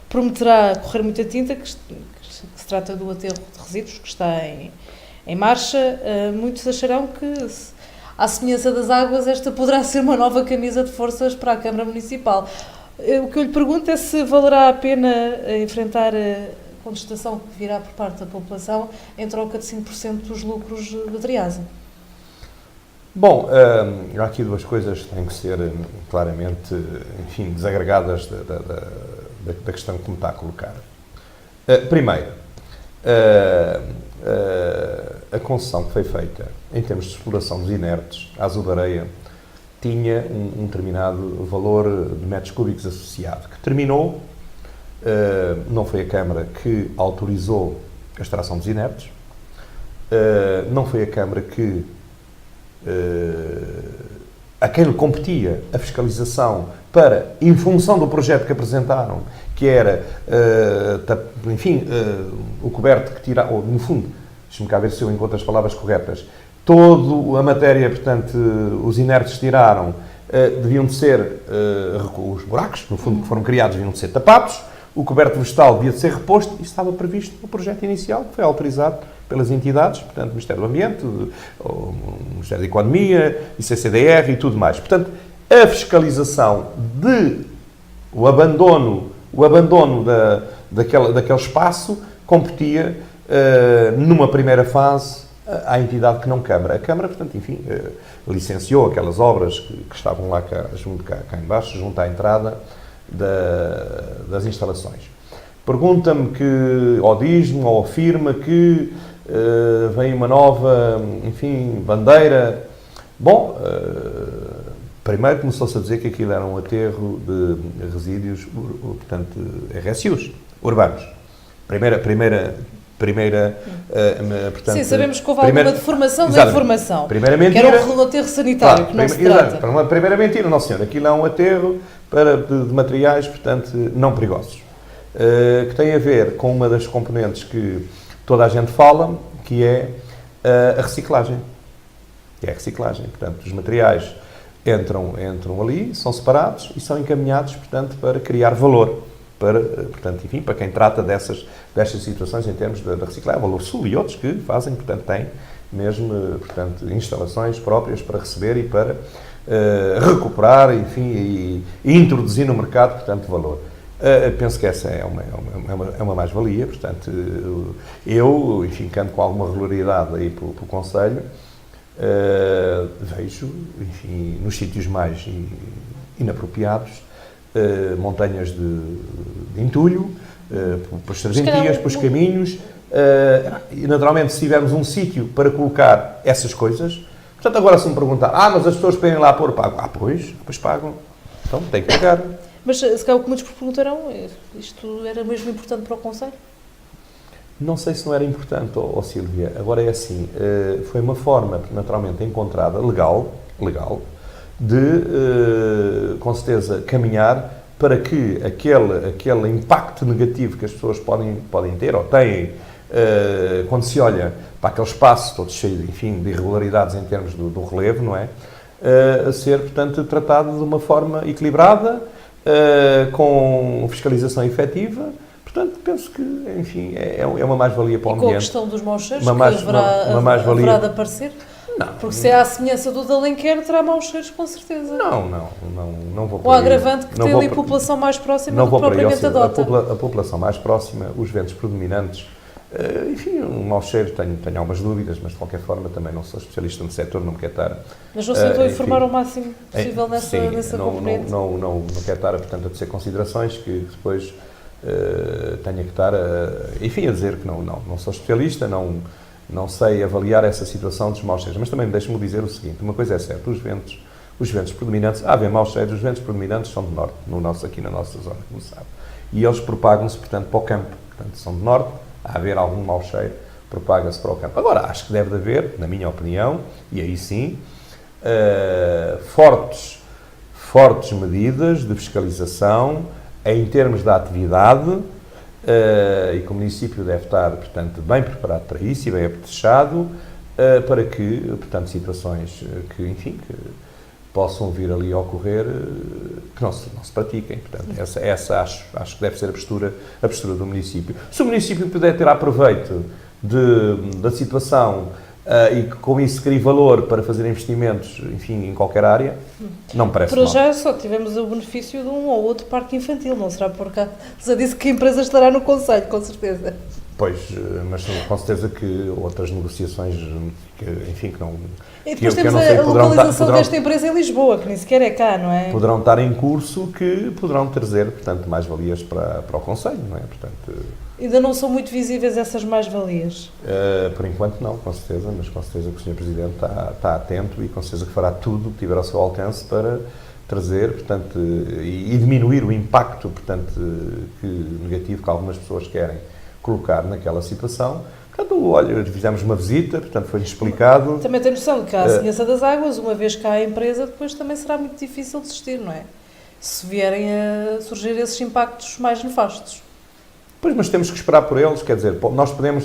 prometerá correr muita tinta, que se trata do aterro de resíduos, que está em marcha. Muitos acharão que, à semelhança das águas, esta poderá ser uma nova camisa de forças para a Câmara Municipal. O que eu lhe pergunto é se valerá a pena enfrentar contestação que virá por parte da população em troca de 5% dos lucros da Driasa. Bom, há aqui 2 coisas que têm que ser claramente, enfim, desagregadas da questão que me está a colocar. Primeiro, a concessão que foi feita em termos de exploração dos inertes, a Azul da Areia, tinha um determinado valor de metros cúbicos associado, que terminou. Não foi a Câmara que autorizou a extração dos inertes, não foi a Câmara que a quem lhe competia a fiscalização para, em função do projeto que apresentaram, que era, enfim, o coberto que tira, ou no fundo, deixe-me cá ver se eu encontro as palavras corretas, toda a matéria, portanto, os inertes tiraram, deviam de ser, os buracos, no fundo, que foram criados, deviam de ser tapados, o coberto vegetal devia de ser reposto, e estava previsto no projeto inicial, que foi autorizado pelas entidades, portanto, o Ministério do Ambiente, o Ministério da Economia, ICCDR e tudo mais. Portanto, a fiscalização o abandono daquele espaço competia, numa primeira fase, à entidade que não Câmara. A Câmara, portanto, enfim, licenciou aquelas obras que estavam lá cá embaixo, junto à entrada das instalações. Pergunta-me ou diz-me, ou afirma que vem uma nova, enfim, bandeira. Bom, primeiro começou-se a dizer que aquilo era um aterro de resíduos, portanto, RSUs, urbanos. Portanto, sim, sabemos que houve alguma deformação da informação. Primeira mentira. Que era um aterro sanitário, que não se trata. Uma primeira mentira, não senhor. Aquilo é um aterro de materiais, portanto, não perigosos. Que tem a ver com uma das componentes que toda a gente fala, que é a reciclagem. É a reciclagem. Portanto, os materiais entram ali, são separados e são encaminhados, portanto, para criar valor. Portanto, enfim, para quem trata destas situações em termos da reciclagem, Valor Sul e outros que fazem, portanto, têm mesmo, portanto, instalações próprias para receber e para recuperar, enfim, e introduzir no mercado, portanto, valor. Penso que essa é uma mais-valia, portanto, eu, enfim, que ando com alguma regularidade aí pelo Conselho, vejo, enfim, nos sítios mais inapropriados, montanhas de entulho, pelas serventias, pelos caminhos, e naturalmente se tivermos um sítio para colocar essas coisas, portanto agora se me perguntar, mas as pessoas podem lá pôr, pagam, pois pagam, então tem que pagar. Mas se calhar o que muitos perguntarão, isto era mesmo importante para o Conselho? Não sei se não era importante, Sílvia, agora é assim, foi uma forma naturalmente encontrada, legal, de, com certeza, caminhar para que aquele impacto negativo que as pessoas podem ter, ou têm, quando se olha para aquele espaço todo cheio, enfim, de irregularidades em termos do relevo, não é? A ser, portanto, tratado de uma forma equilibrada, com fiscalização efetiva. Portanto, penso que, enfim, é uma mais-valia para o ambiente. E com a questão dos maus cheiros, haverá de aparecer? Não. Porque se é à semelhança do de Alenquer, terá maus cheiros, com certeza. Não vou por o aí. agravante que tem ali população mais próxima do que propriamente a Dota. A população mais próxima, os ventos predominantes, enfim, um mau cheiro, tenho algumas dúvidas, mas de qualquer forma também não sou especialista no setor, não me quero estar... Mas não se tentou informar o máximo possível nessa componente? Não quero estar, portanto, a dizer considerações que depois tenha que estar, enfim, a dizer que não sou especialista, não sei avaliar essa situação dos maus cheiros, mas também deixe-me dizer o seguinte, uma coisa é certa, os ventos predominantes, haver maus cheiros, os ventos predominantes são de norte, aqui na nossa zona, como sabe, e eles propagam-se, portanto, para o campo, portanto, são de norte, a haver algum mau cheiro, propaga-se para o campo. Agora, acho que deve haver, na minha opinião, e aí sim, fortes medidas de fiscalização em termos da atividade, e que o município deve estar, portanto, bem preparado para isso e bem apetrechado, para que, portanto, situações que possam vir ali a ocorrer, que não se pratiquem. Portanto, essa acho que deve ser a postura do município. Se o município puder tirar proveito da situação e com isso cria valor para fazer investimentos, enfim, em qualquer área, não me parece mal. Para já só tivemos o benefício de um ou outro parque infantil, não será por cá? Já disse que a empresa estará no Conselho, com certeza. Pois, mas com certeza que outras negociações, enfim, que não... E depois temos a localização desta empresa em Lisboa, que nem sequer é cá, não é? Poderão estar em curso que poderão trazer, portanto, mais-valias para o Conselho, não é? Portanto, ainda não são muito visíveis essas mais-valias? Por enquanto não, com certeza, mas com certeza que o Sr. Presidente está atento e com certeza que fará tudo o que tiver ao seu alcance para trazer, portanto, e diminuir o impacto, portanto, negativo que algumas pessoas querem colocar naquela situação. Portanto, olha, fizemos uma visita, portanto, foi-lhe explicado. Também tem noção que a Semelhança das Águas, uma vez cá a empresa, depois também será muito difícil desistir, não é? Se vierem a surgir esses impactos mais nefastos. Pois, mas temos que esperar por eles, quer dizer,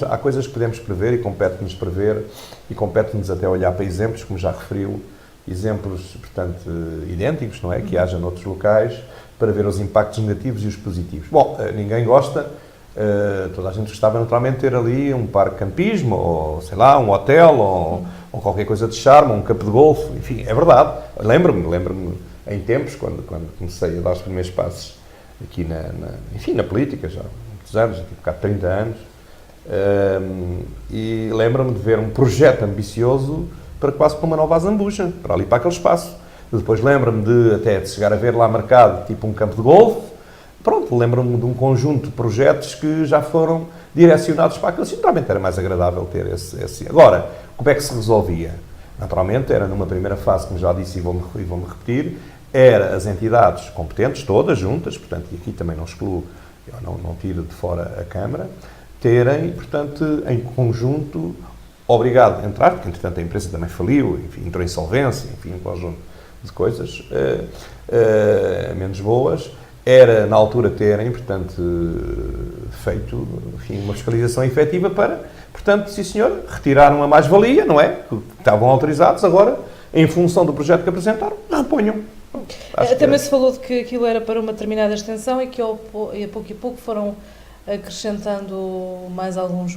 há coisas que podemos prever e compete-nos prever e compete-nos até olhar para exemplos, como já referiu, exemplos, portanto, idênticos, não é? Que haja noutros locais, para ver os impactos negativos e os positivos. Bom, ninguém gosta, toda a gente gostava naturalmente de ter ali um parque de campismo, ou sei lá, um hotel, ou qualquer coisa de charme, um campo de golfe, enfim, é verdade. Lembro-me em tempos, quando comecei a dar os primeiros passos aqui na política, já há muitos anos, tipo cá 30 anos, e lembro-me de ver um projeto ambicioso para quase para uma nova Azambuja, para ali para aquele espaço. Depois lembro-me de chegar a ver lá marcado tipo um campo de golfe. Pronto, lembro-me de um conjunto de projetos que já foram direcionados para aquele sítio. Realmente era mais agradável ter esse. Agora, como é que se resolvia? Naturalmente, era numa primeira fase, como já disse e vou-me repetir, era as entidades competentes, todas juntas, portanto, e aqui também não excluo, eu não tiro de fora a Câmara, terem, portanto, em conjunto, obrigado a entrar, porque entretanto a empresa também faliu, enfim, entrou em insolvência, enfim, um conjunto de coisas menos boas, era na altura terem, portanto, feito, enfim, uma fiscalização efetiva para, portanto, sim senhor, retiraram a mais-valia, não é? Que estavam autorizados, agora, em função do projeto que apresentaram, reponham. Também se falou de que aquilo era para uma determinada extensão e que a pouco e pouco foram acrescentando mais alguns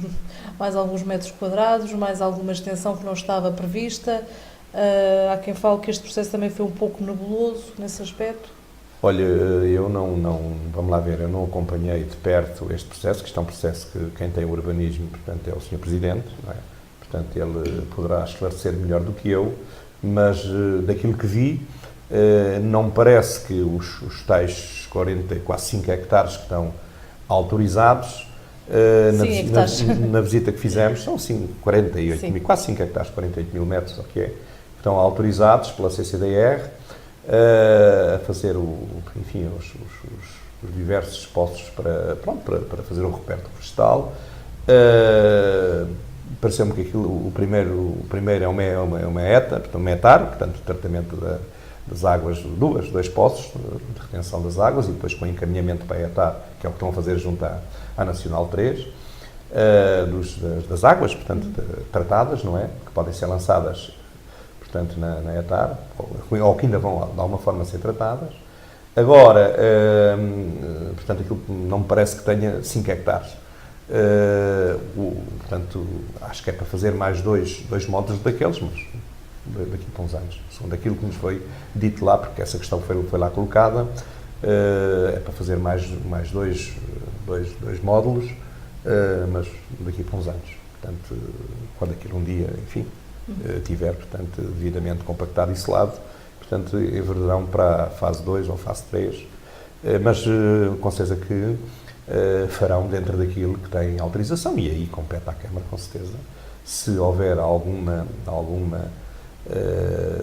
metros quadrados, mais alguma extensão que não estava prevista. Há quem fale que este processo também foi um pouco nebuloso nesse aspecto. Olha, eu vamos lá ver, eu não acompanhei de perto este processo, que isto é um processo que quem tem o urbanismo, portanto, é o Sr. Presidente, não é? Portanto, ele poderá esclarecer melhor do que eu, mas daquilo que vi, não me parece que os tais 40, quase 5 hectares que estão autorizados, na visita que fizemos, são 48 mil, quase 5 hectares, 48 mil metros, que estão autorizados pela CCDR a fazer enfim, os diversos poços para fazer o reperto florestal. Pareceu-me que aquilo, o primeiro é uma ETA, portanto, um hectare, portanto, o tratamento das águas, dois poços de retenção das águas e depois com encaminhamento para a ETA, que é o que estão a fazer junto à Nacional 3, das águas, portanto, tratadas, não é? Que podem ser lançadas, portanto, na ETA, ou que ainda vão, de alguma forma, ser tratadas. Agora, portanto, aquilo não me parece que tenha 5 hectares. Portanto, acho que é para fazer mais dois módulos daqueles, mas daqui a uns anos, segundo aquilo que nos foi dito lá, porque essa questão foi lá colocada, é para fazer mais dois módulos, mas daqui a uns anos. Portanto, quando aquilo um dia, enfim, tiver, portanto, devidamente compactado e selado, portanto, enverdarão para a fase 2 ou fase 3, mas com certeza que farão dentro daquilo que tem autorização, e aí compete à Câmara, com certeza, se houver alguma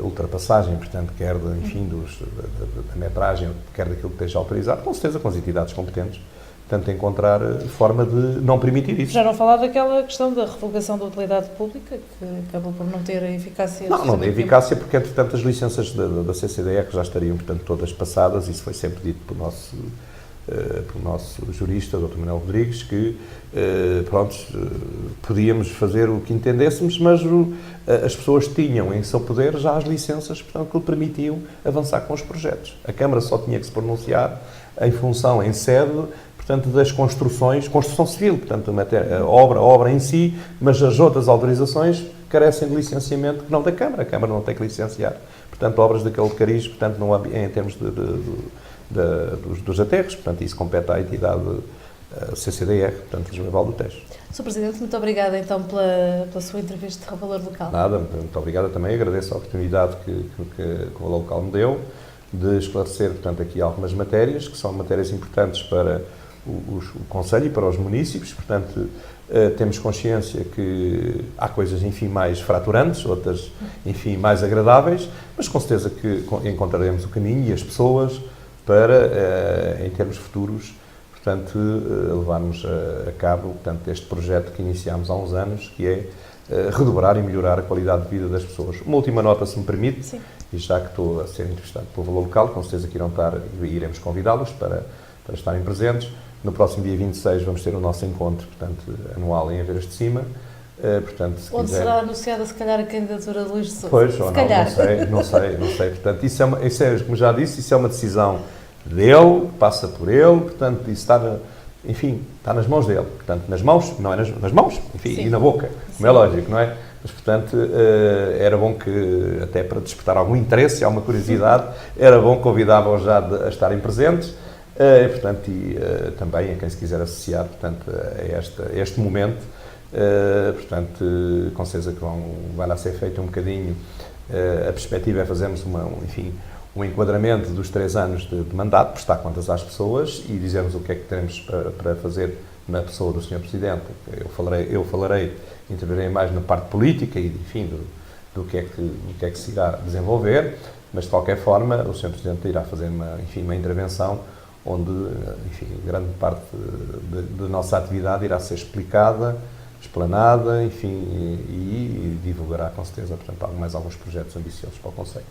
ultrapassagem, portanto, quer da metragem, quer daquilo que esteja autorizado, com certeza com as entidades competentes, portanto, encontrar forma de não permitir isso. Já não falar daquela questão da revogação da utilidade pública, que acabou por não ter a eficácia... Não tem eficácia porque, entretanto, as licenças da CCDR já estariam, portanto, todas passadas, isso foi sempre dito pelo nosso jurista, Dr. Manuel Rodrigues, que, podíamos fazer o que entendêssemos, mas as pessoas tinham em seu poder já as licenças, portanto, que lhe permitiam avançar com os projetos. A Câmara só tinha que se pronunciar em sede, portanto, das construção civil, portanto, a obra em si, mas as outras autorizações carecem de licenciamento que não da Câmara. A Câmara não tem que licenciar. Portanto, obras daquele cariz, portanto, não há, em termos dos aterros, portanto, isso compete à entidade CCDR, portanto, Lisboa e Val do Tejo. Sr. Presidente, muito obrigada então pela sua entrevista ao Valor Local. Nada, muito obrigada também, agradeço a oportunidade que o Valor Local me deu de esclarecer, portanto, aqui algumas matérias, que são matérias importantes para o Conselho e para os municípios, portanto, temos consciência que há coisas, enfim, mais fraturantes, outras, enfim, mais agradáveis, mas com certeza que encontraremos o caminho e as pessoas para, em termos futuros, portanto, levarmos a cabo, portanto, este projeto que iniciámos há uns anos, que é redobrar e melhorar a qualidade de vida das pessoas. Uma última nota, se me permite, Sim. E já que estou a ser entrevistado pelo Valor Local, com certeza que irão estar e iremos convidá-los para estarem presentes. No próximo dia 26 vamos ter o nosso encontro, portanto, anual em Aveiras de Cima. Portanto, se onde quiser... será anunciada, se calhar, a candidatura de Luís de Sousa? Pois, ou não sei. Portanto, isso é, como já disse, isso é uma decisão dele, passa por ele, portanto, isso está, enfim, está nas mãos dele. Portanto, nas mãos, não é nas mãos, enfim, Sim. E na boca, como é lógico, não é? Mas, portanto, era bom que, até para despertar algum interesse, alguma curiosidade, era bom convidá-los já a estarem presentes, portanto, e também a quem se quiser associar, portanto, a este momento, portanto, com certeza que vai lá ser feito um bocadinho, a perspectiva é fazermos um enquadramento dos 3 anos de mandato, prestar contas às pessoas e dizermos o que é que teremos para fazer na pessoa do Sr. Presidente. Eu falarei, intervirei mais na parte política e, enfim, do que é que se irá desenvolver, mas de qualquer forma o Sr. Presidente irá fazer uma intervenção onde, enfim, grande parte da nossa atividade irá ser explicada, explanada, enfim, e divulgará com certeza, portanto, mais alguns projetos ambiciosos para o Conselho.